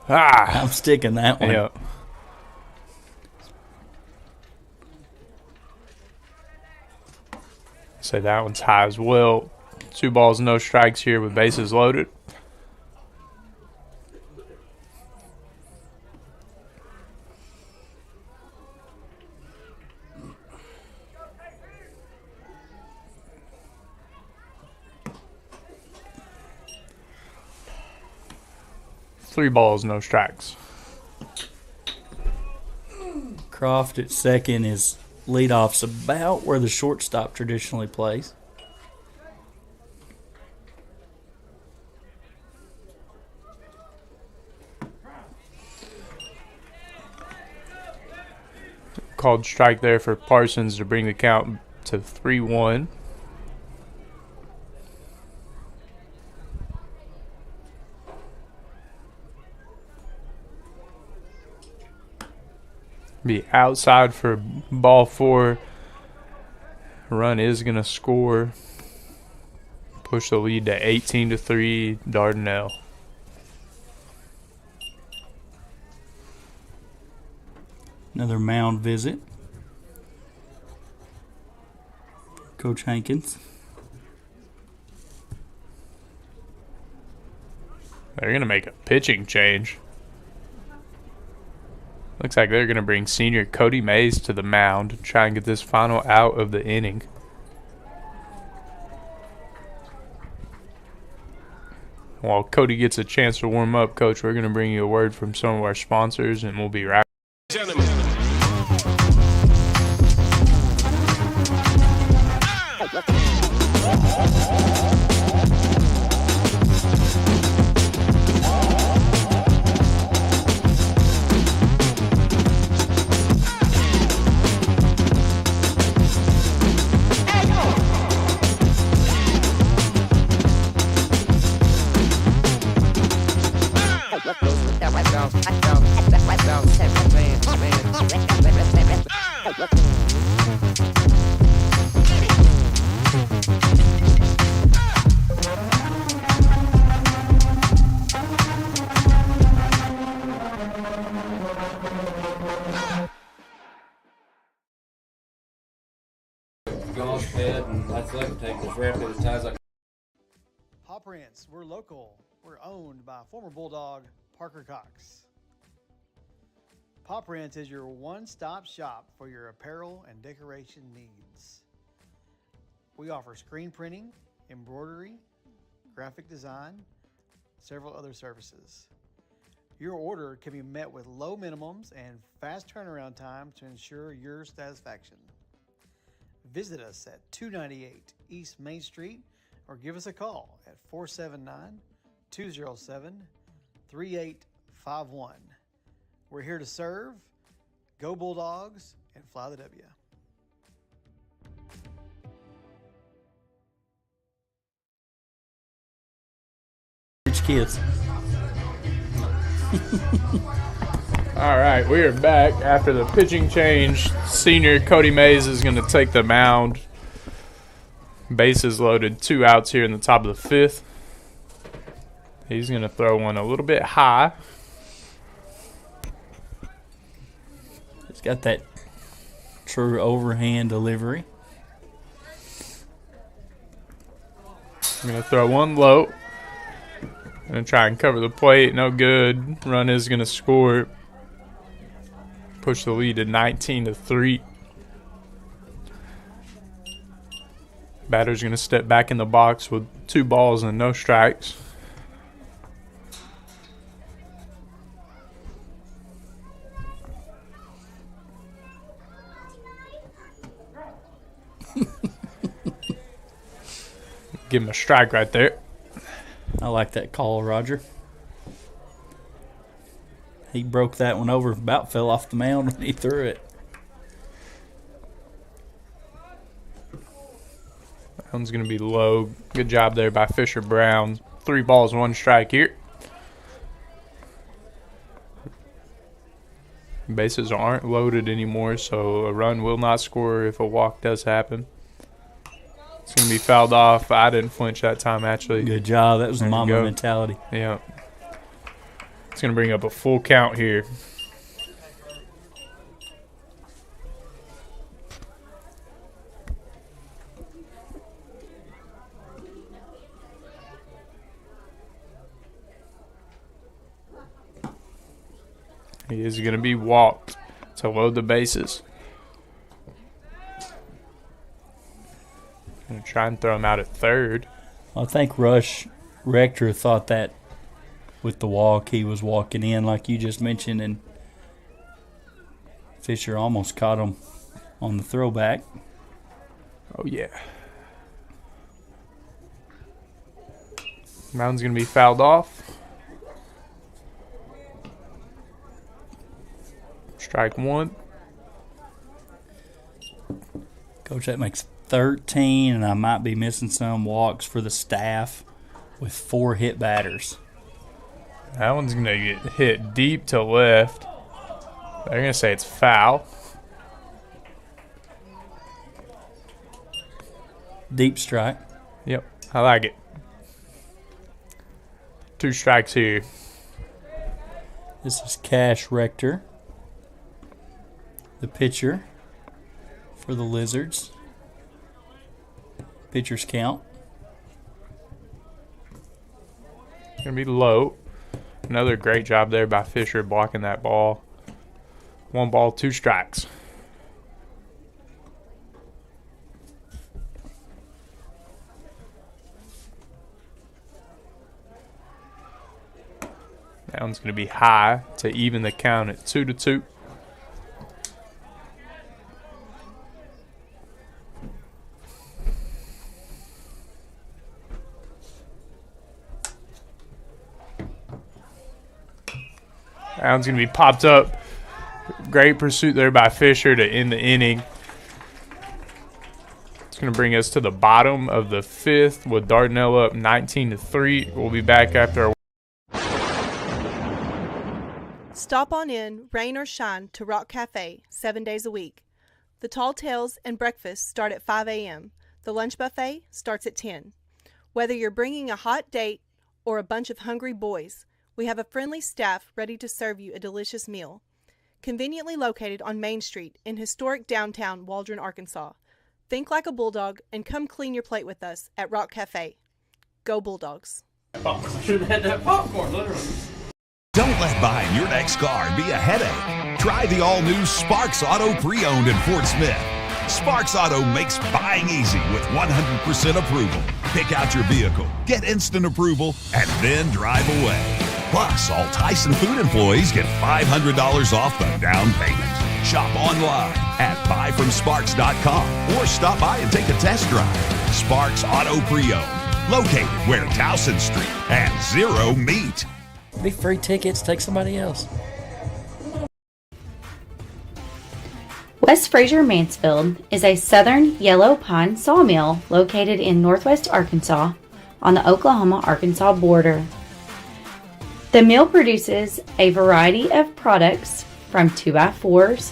I'm sticking that one. Yeah. Say that one's high as well. 2 balls, no strikes here with bases loaded. Three balls, no strikes. Croft at second. His leadoff's about where the shortstop traditionally plays. Called strike there for Parsons to bring the count to 3-1. Be outside for ball 4. Run is going to score. Push the lead to 18-3 Dardanelle. Another mound visit. Coach Hankins. They're going to make a pitching change. Looks like they're going to bring senior Cody Mays to the mound to try and get this final out of the inning. While Cody gets a chance to warm up, Coach, we're going to bring you a word from some of our sponsors, and we'll be right back. Gentlemen. Golf ped and athletic tape was wrapped in ties like. Paw Prints, we're local. We're owned by former Bulldog Parker Cox. Paw Prints is your one-stop shop for your apparel and decoration needs. We offer screen printing, embroidery, graphic design, several other services. Your order can be met with low minimums and fast turnaround time to ensure your satisfaction. Visit us at 298 East Main Street or give us a call at 479-207-3851. We're here to serve. Go Bulldogs and fly the W. Rich kids. All right, we are back after the pitching change. Senior Cody Mays is going to take the mound. Bases loaded, 2 outs here in the top of the 5th. He's going to throw one a little bit high. He's got that true overhand delivery. I'm going to throw one low. Going to try and cover the plate. No good. Run is going to score. Push the lead to 19-3. Batter's going to step back in the box with 2 balls and no strikes. Give him a strike right there. I like that call, Roger. He broke that one over, about fell off the mound when he threw it. That one's going to be low. Good job there by Fisher Brown. 3 balls, 1 strike here. Bases aren't loaded anymore, so a run will not score if a walk does happen. It's going to be fouled off. I didn't flinch that time, actually. Good job. That was the There you mama go. mentality. Yeah. It's going to bring up a full count here. He is going to be walked to load the bases. Going to try and throw him out at third. I think Rush Rector thought that with the walk he was walking in like you just mentioned, and Fisher almost caught him on the throwback. Oh, yeah. Mound's going to be fouled off. Strike 1. Coach, that makes 13, and I might be missing some walks for the staff with 4 hit batters. That one's going to get hit deep to left. They're going to say it's foul. Deep strike. Yep, I like it. 2 strikes here. This is Cash Rector. The pitcher for the Lizards. Pitcher's count. Gonna be low. Another great job there by Fisher blocking that ball. 1 ball, 2 strikes. That one's going to be high to even the count at 2-2. That one's going to be popped up. Great pursuit there by Fisher to end the inning. It's going to bring us to the bottom of the 5th with Dardanelle up 19-3. We'll be back after our Stop on in, rain or shine, to Rock Cafe 7 days a week. The tall tales and breakfast start at 5 a.m. The lunch buffet starts at 10. Whether you're bringing a hot date or a bunch of hungry boys, we have a friendly staff ready to serve you a delicious meal. Conveniently located on Main Street in historic downtown Waldron, Arkansas. Think like a bulldog and come clean your plate with us at Rock Cafe. Go Bulldogs. That popcorn, literally. Don't let buying your next car be a headache. Try the all-new Sparks Auto Pre-Owned in Fort Smith. Sparks Auto makes buying easy with 100% approval. Pick out your vehicle, get instant approval, and then drive away. Plus, all Tyson Food employees get $500 off the down payment. Shop online at buyfromsparks.com or stop by and take a test drive. Sparks Auto Pre-Owned, located where Towson Street and Zero meet. Be free tickets. Take somebody else. West Fraser Mansfield is a southern yellow pine sawmill located in northwest Arkansas on the Oklahoma-Arkansas border. The mill produces a variety of products from 2x4s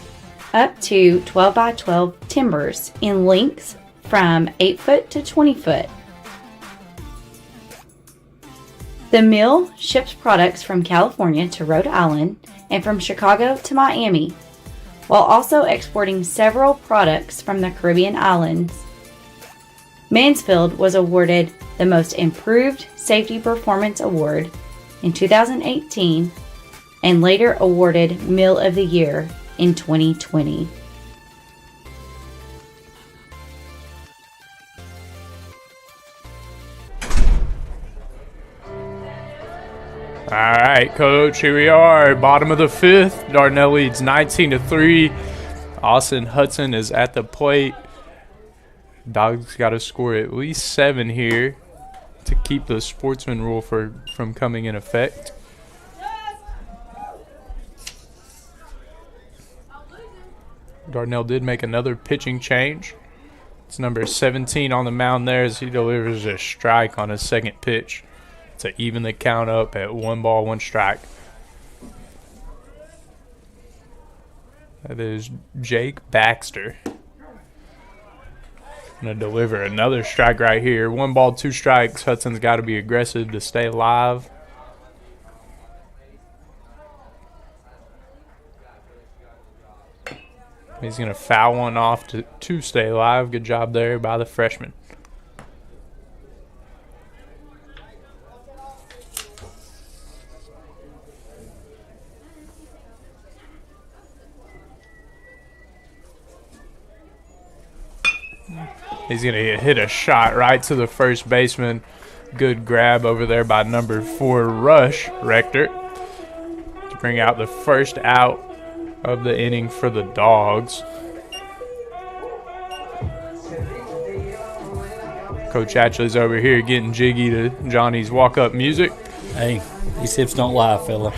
up to 12x12 timbers in lengths from 8 foot to 20 foot. The mill ships products from California to Rhode Island and from Chicago to Miami, while also exporting several products from the Caribbean islands. Mansfield was awarded the Most Improved Safety Performance Award in 2018 and later awarded Mill of the Year in 2020. All right, Coach, here we are, bottom of the 5th. Dardanelle leads 19-3. Austin Hudson is at the plate. Dogs got to score at least 7 here to keep the sportsman rule from coming in effect. Dardanelle did make another pitching change. It's number 17 on the mound there as he delivers a strike on his second pitch to even the count up at 1 ball, 1 strike. That is Jake Baxter. Gonna deliver another strike right here. 1 ball, 2 strikes. Hudson's got to be aggressive to stay alive. He's gonna foul one off to stay alive. Good job there by the freshman. He's going to hit a shot right to the first baseman. Good grab over there by number 4, Rush Rector, to bring out the first out of the inning for the Dogs. Coach Atchley's over here getting jiggy to Johnny's walk-up music. Hey, these hips don't lie, fella.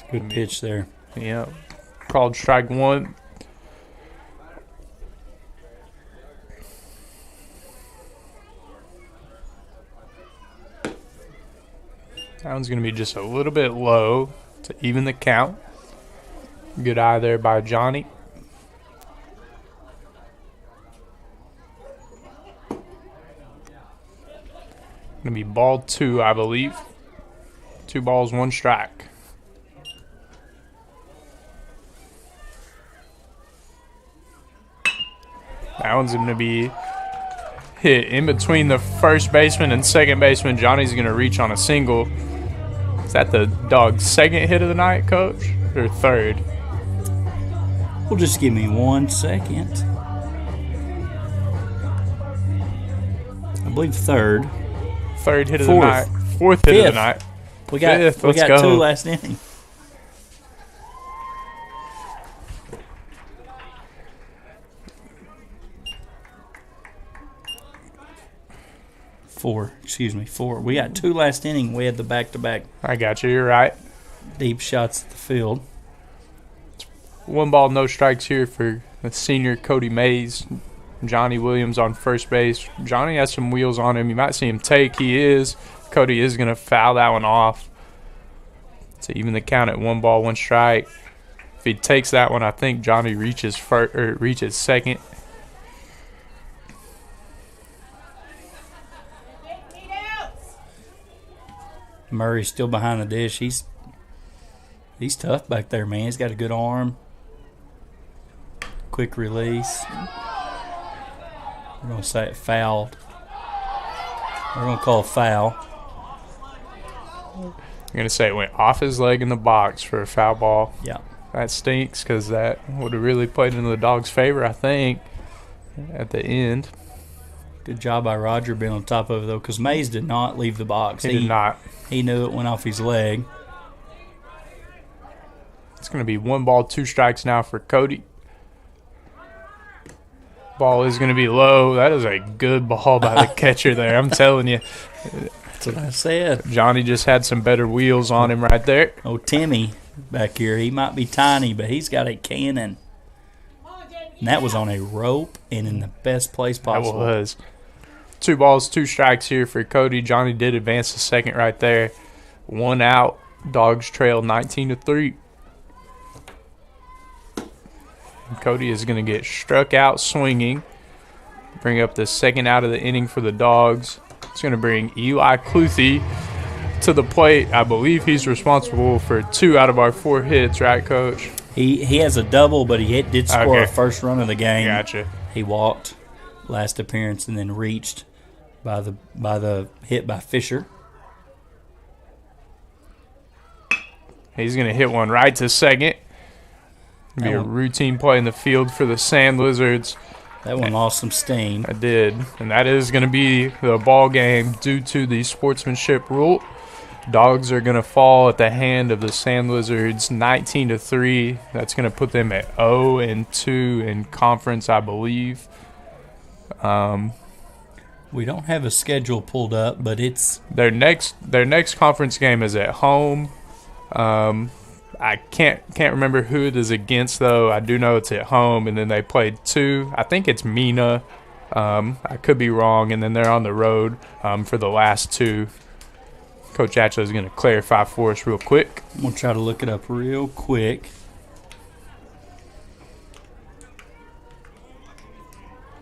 Good pitch there. Yeah, called strike 1. That one's going to be just a little bit low to even the count. Good eye there by Johnny. Going to be ball 2, I believe. 2 balls, 1 strike. That one's going to be hit in between the first baseman and second baseman. Johnny's going to reach on a single. Is that the dog's second hit of the night, Coach? Or third? Well, just give me 1 second. I believe third. Third hit of the night. Fourth hit of the night. We got Fifth. we Let's got go. 2 last inning. Four. We got 2 last inning. We had the back-to-back I got you. You're right. deep shots at the field. 1 ball, no strikes here for the senior Cody Mays. Johnny Williams on first base. Johnny has some wheels on him. You might see him take. He is. Cody is going to foul that one off. So even the count at 1 ball, 1 strike. If he takes that one, I think Johnny reaches second. Murray's still behind the dish. He's tough back there, man. He's got a good arm. Quick release. We're going to say it fouled. We're going to call a foul. I'm going to say it went off his leg in the box for a foul ball. Yeah. That stinks because that would have really played into the dog's favor, I think, at the end. Good job by Roger being on top of it, though, because Mays did not leave the box. He did not. He knew it went off his leg. It's going to be 1 ball, 2 strikes now for Cody. Ball is going to be low. That is a good ball by the catcher there. I'm telling you. That's what I said. Johnny just had some better wheels on him right there. Oh, Timmy back here. He might be tiny, but he's got a cannon. And that was on a rope and in the best place possible. That was. 2 balls, 2 strikes here for Cody. Johnny did advance to second right there. 1 out. Dogs trail 19-3. Cody is going to get struck out swinging. Bring up the second out of the inning for the Dogs. It's going to bring Eli Cluthy to the plate. I believe he's responsible for 2 out of our 4 hits, right, Coach? He has a double, but he did score a first run of the game. Gotcha. He walked last appearance and then reached by the hit by Fisher. He's going to hit one right to second. Be a routine play in the field for the Sand Lizards. That one lost some steam. I did. And that is going to be the ball game due to the sportsmanship rule. Dogs are going to fall at the hand of the Sand Lizards 19-3. That's going to put them at 0-2 in conference, I believe. We don't have a schedule pulled up, but it's their next conference game is at home. I can't remember who it is against, though. I do know it's at home, and then they played 2. I think it's Mina. I could be wrong, and then they're on the road for the last 2. Coach Atchell is going to clarify for us real quick. I'm going to try to look it up real quick.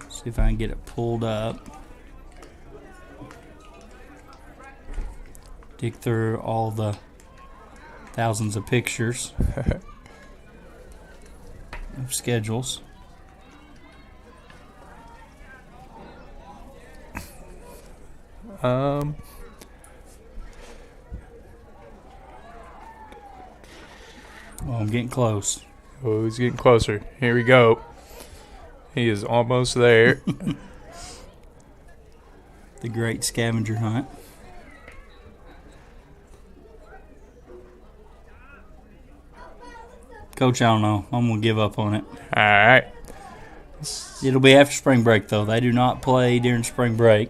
See if I can get it pulled up. Dig through all the thousands of pictures of schedules. Well, I'm getting close. Oh, he's getting closer. Here we go. He is almost there. The great scavenger hunt. Coach, I don't know. I'm going to give up on it. All right. It'll be after spring break, though. They do not play during spring break.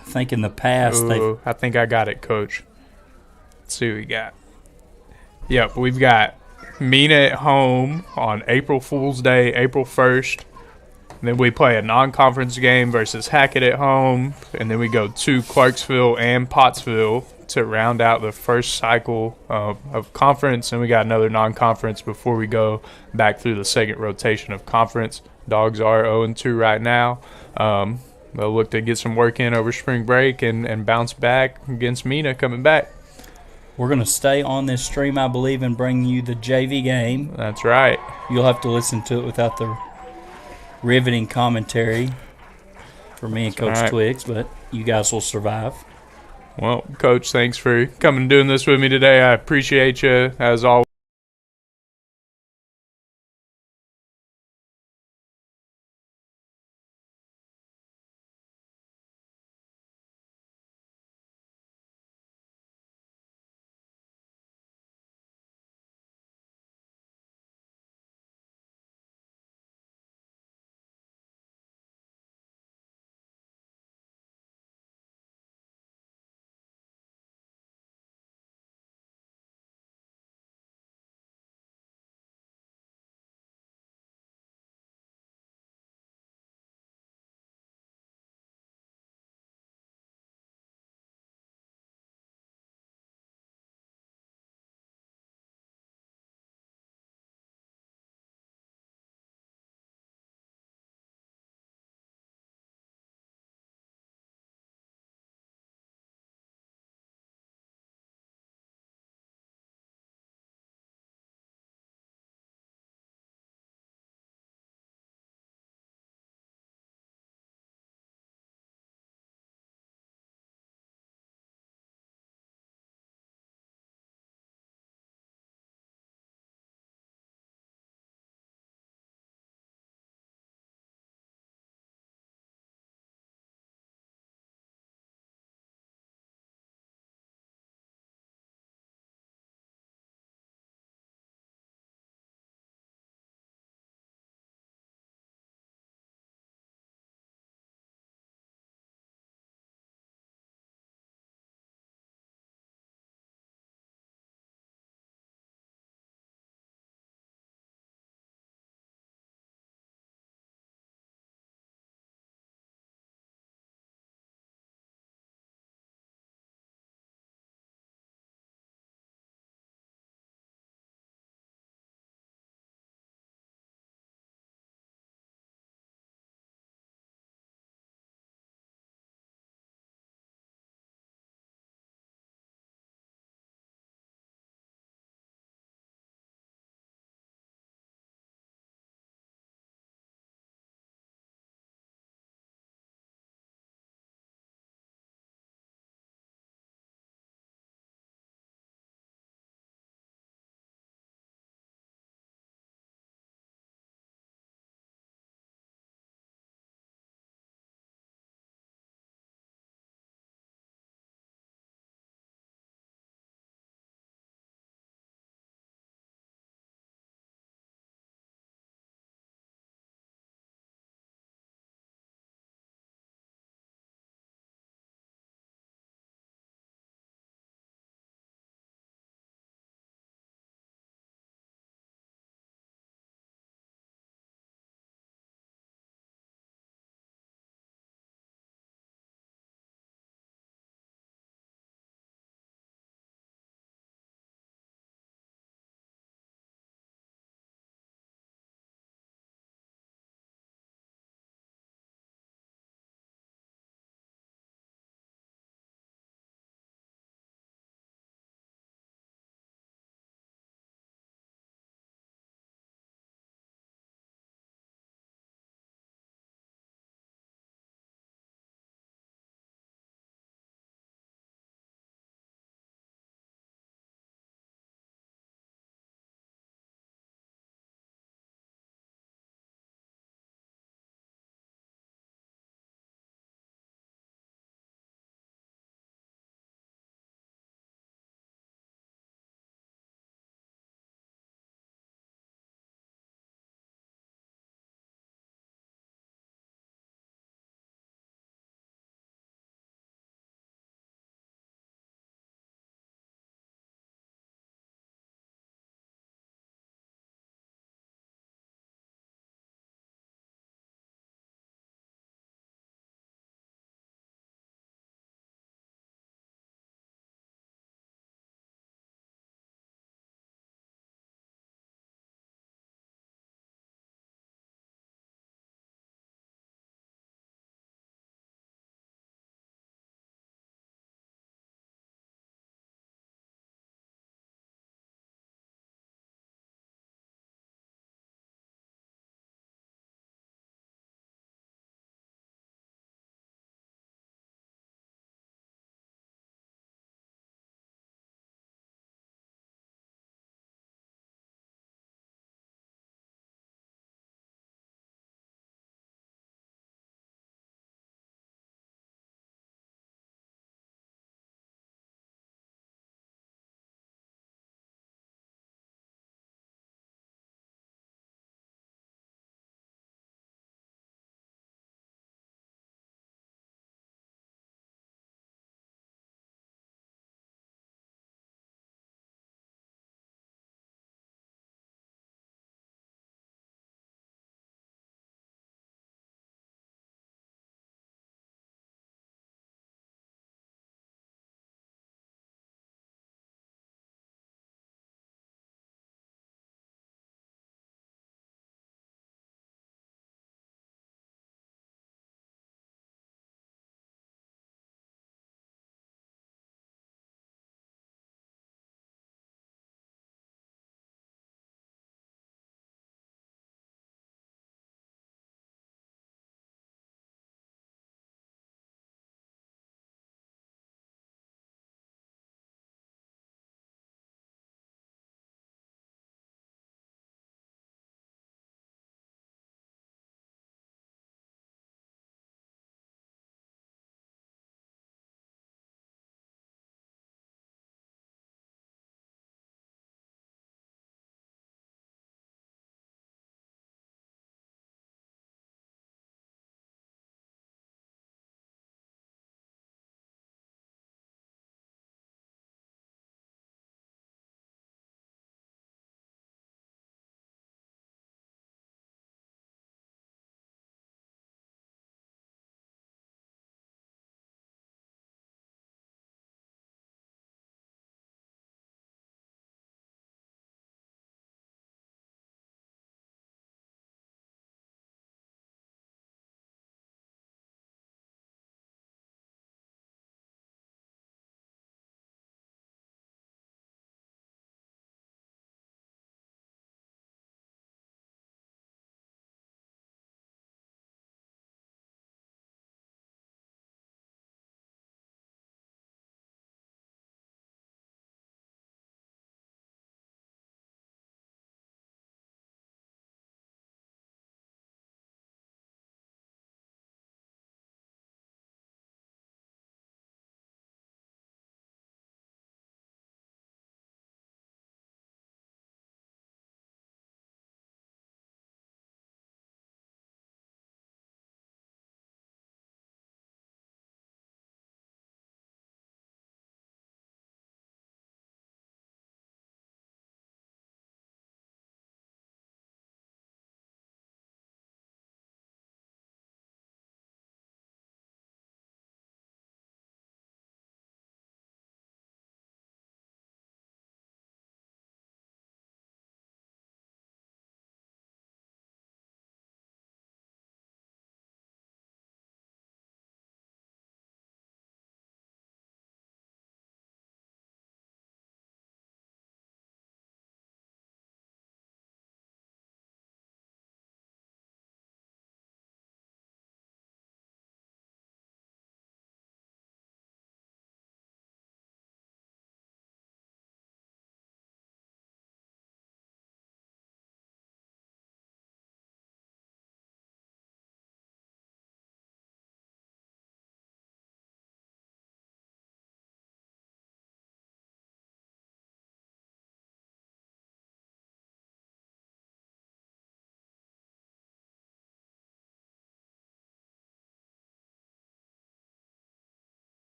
I think in the past I think I got it, Coach. Let's see what we got. Yep, we've got Mina at home on April Fool's Day, April 1st. And then we play a non-conference game versus Hackett at home. And then we go to Clarksville and Pottsville to round out the first cycle of conference. And we got another non-conference before we go back through the second rotation of conference. Dogs are 0-2 right now. they'll look to get some work in over spring break and bounce back against Mina coming back. We're going to stay on this stream, I believe, and bring you the JV game. That's right. You'll have to listen to it without the riveting commentary for me and Coach Twiggs, but you guys will survive. Well, Coach, thanks for coming and doing this with me today. I appreciate you, as always.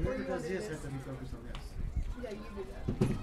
Whoever does this has to be focused on this. Yeah, you do that.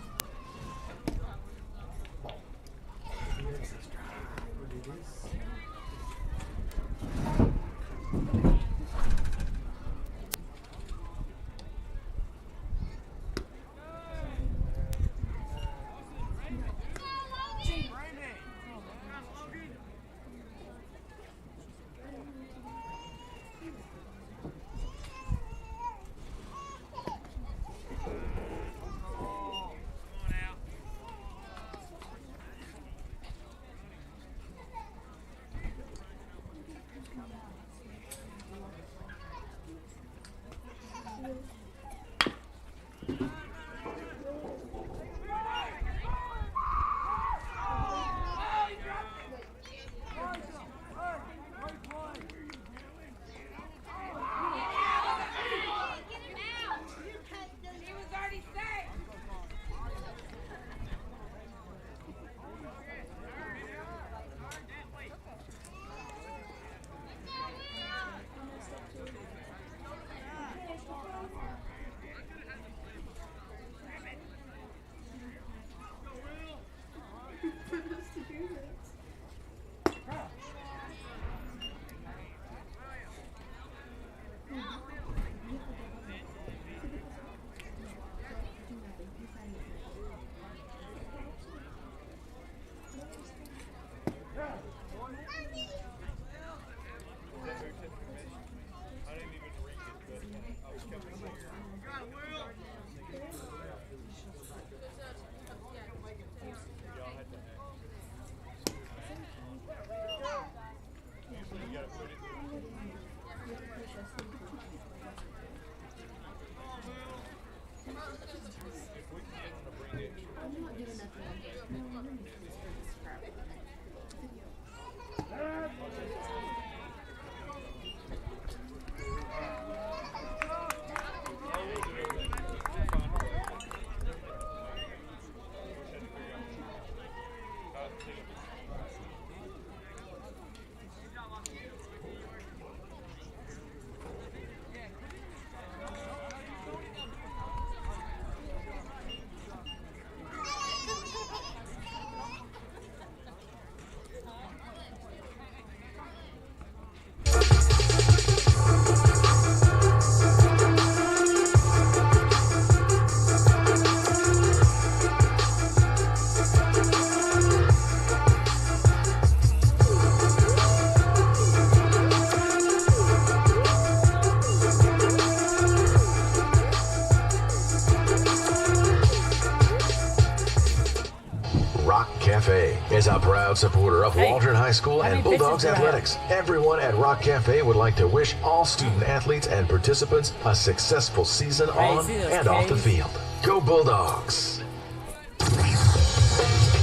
Cafe is a proud supporter of Waldron High School and Bulldogs Athletics. Everyone at Rock Cafe would like to wish all student athletes and participants a successful season on and off the field. Go Bulldogs!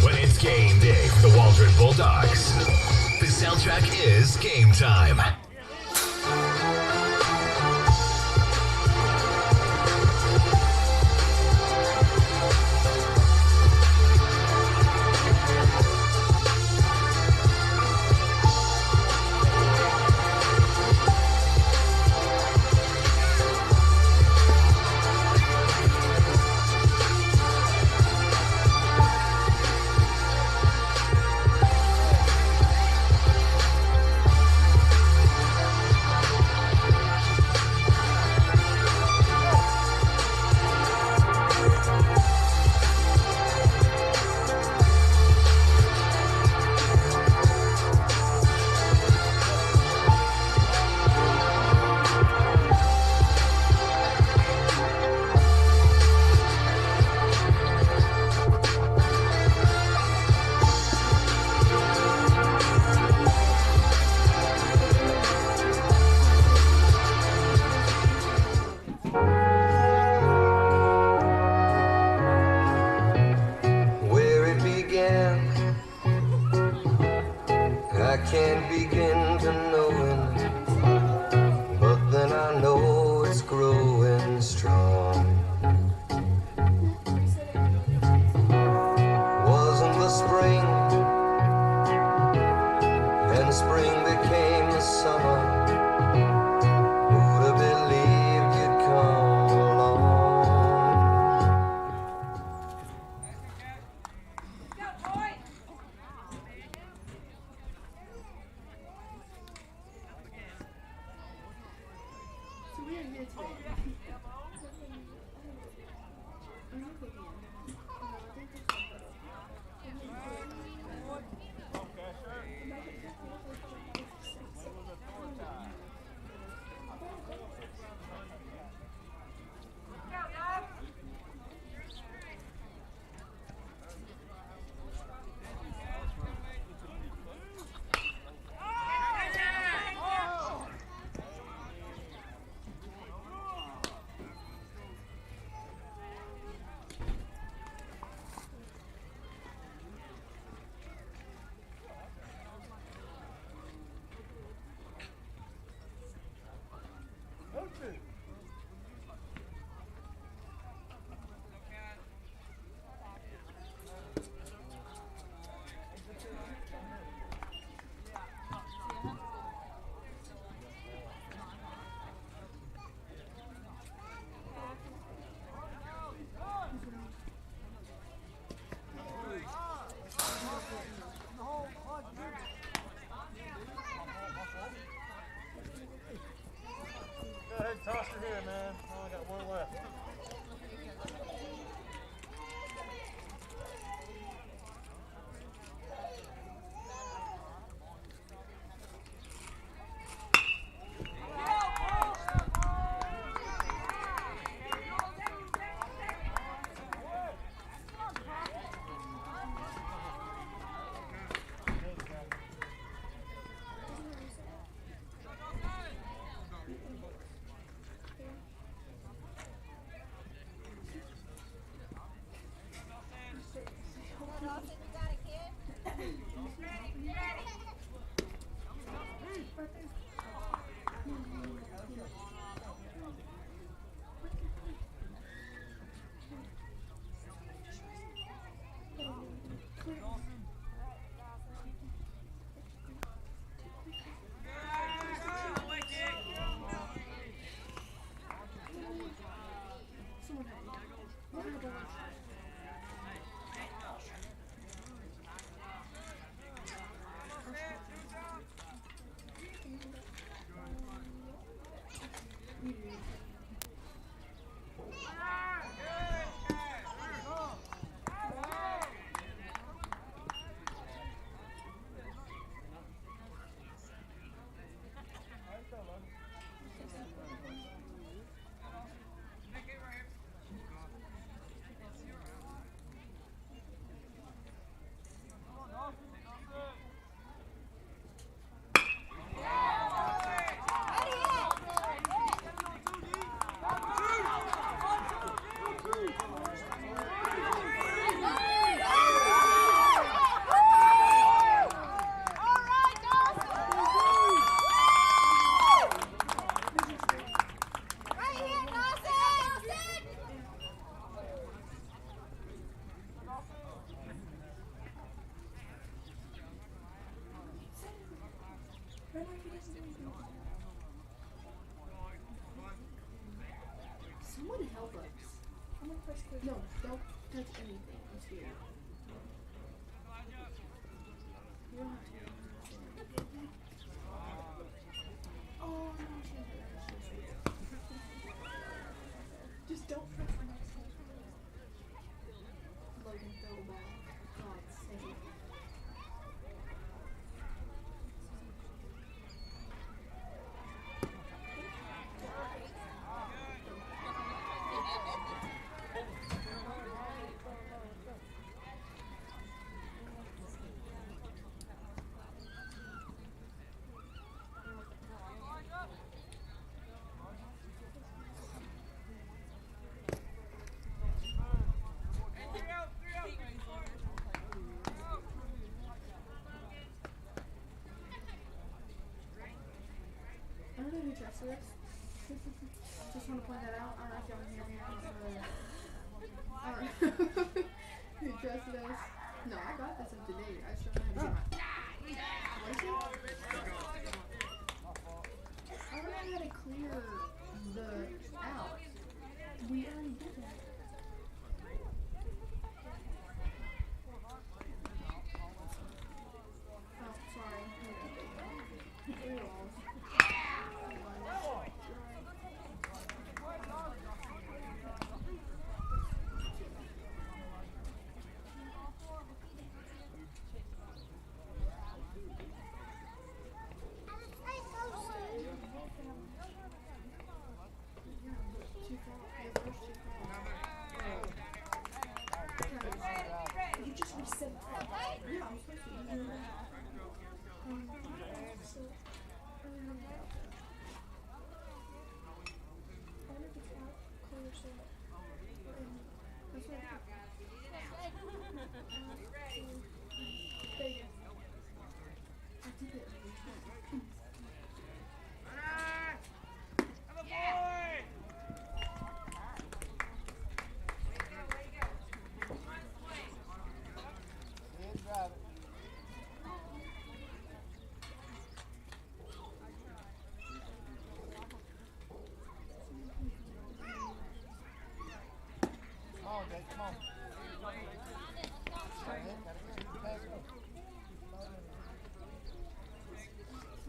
When it's game day for the Waldron Bulldogs, the soundtrack is Game Time. can't begin to know it, but then I know it's growing strong. Wasn't the spring, and spring became the summer. Who'd have believed you'd come along? Someone help us. I'm gonna press clear. No, don't touch anything. I'm scared. You don't have to. Oh, no, just don't press the next one. Logan, throw the ball. God save. I don't know who trusted us. Just want to point that out. I don't know if y'all can hear me. I don't know who trusted us. No, I got this up to date. I just don't know how to do my. I don't know how to clear the out. We already did that. Oh, sorry. You just reset it. Yeah, I'm supposed to do that.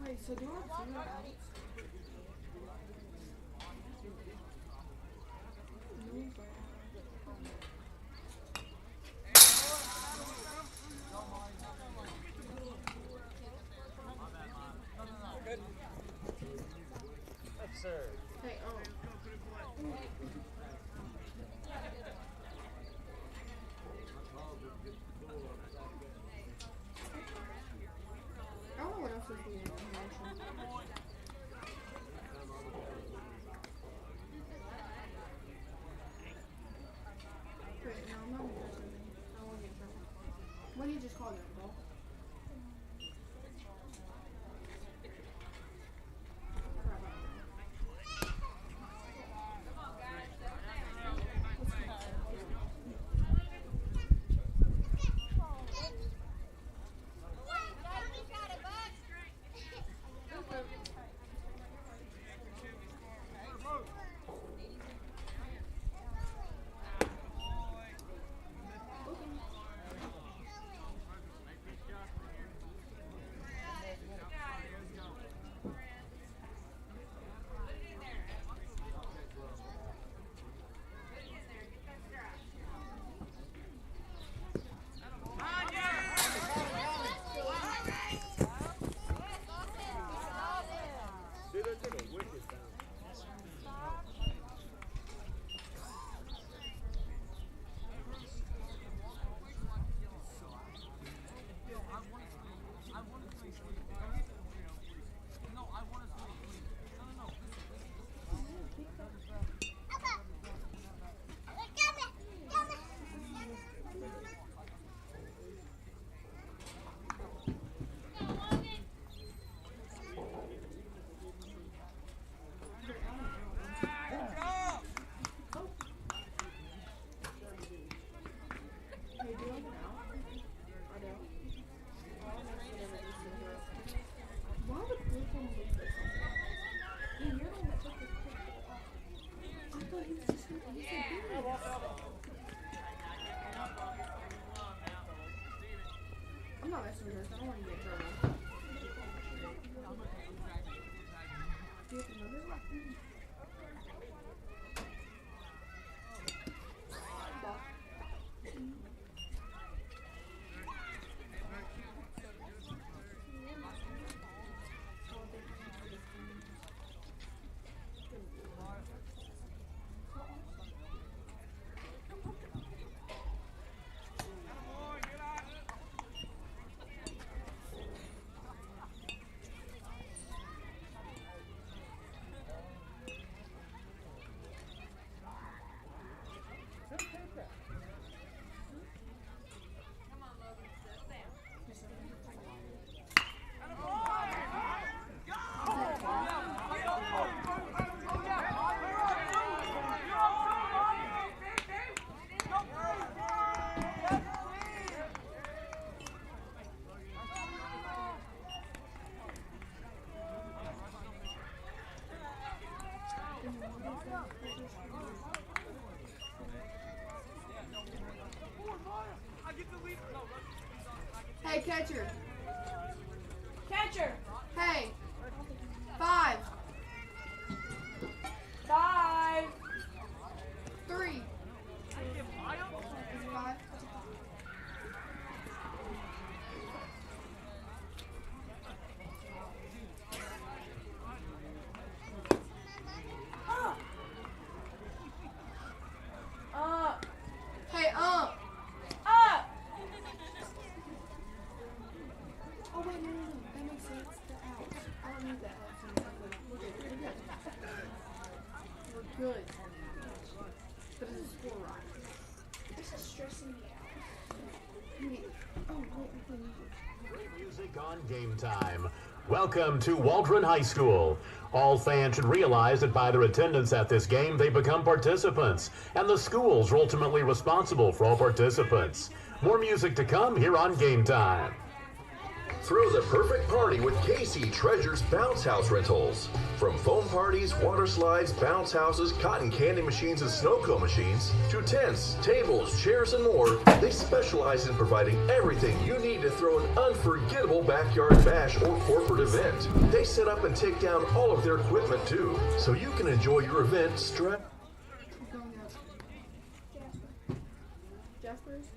Wait, so do I have 0 outs? Yes, sir. Hey, I don't know what else is being in here. Wait, no, I'm not gonna touch anything. I won't get in trouble. What do you just call that, ball? I'm not messing with this. I don't want to get in trouble. Do you have another? Hey, catcher. Catcher. Hey. 5. 5. 3. Is it 5? Hey, Up. Oh, wait, no. That makes sense. The ouch. I don't need that. We're good. We're good. But it's a score right. This is stressing me out. Wait. Oh, wait. Great music on game time. Welcome to Waldron High School. All fans should realize that by their attendance at this game, they become participants, and the schools are ultimately responsible for all participants. More music to come here on Game Time. Throw the perfect party with Casey Treasures Bounce House Rentals. From foam parties, water slides, bounce houses, cotton candy machines, and snow cone machines, to tents, tables, chairs, and more, they specialize in providing everything you need to throw an unforgettable backyard bash or corporate event. They set up and take down all of their equipment too, so you can enjoy your event stress. Jasper's?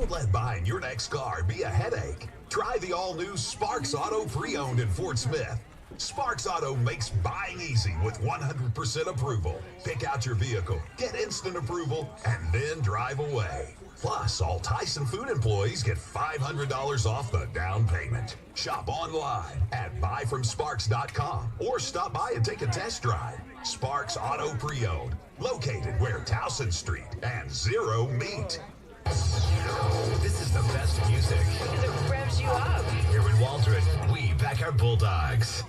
Don't let buying your next car be a headache. Try the all-new Sparks Auto Pre-Owned in Fort Smith. Sparks Auto makes buying easy with 100% approval. Pick out your vehicle, get instant approval, and then drive away. Plus, all Tyson Food employees get $500 off the down payment. Shop online at buyfromsparks.com or stop by and take a test drive. Sparks Auto Pre-Owned, located where Towson Street and Zero meet. This is the best music. Because it revs you up. Here in Waldron, we back our Bulldogs.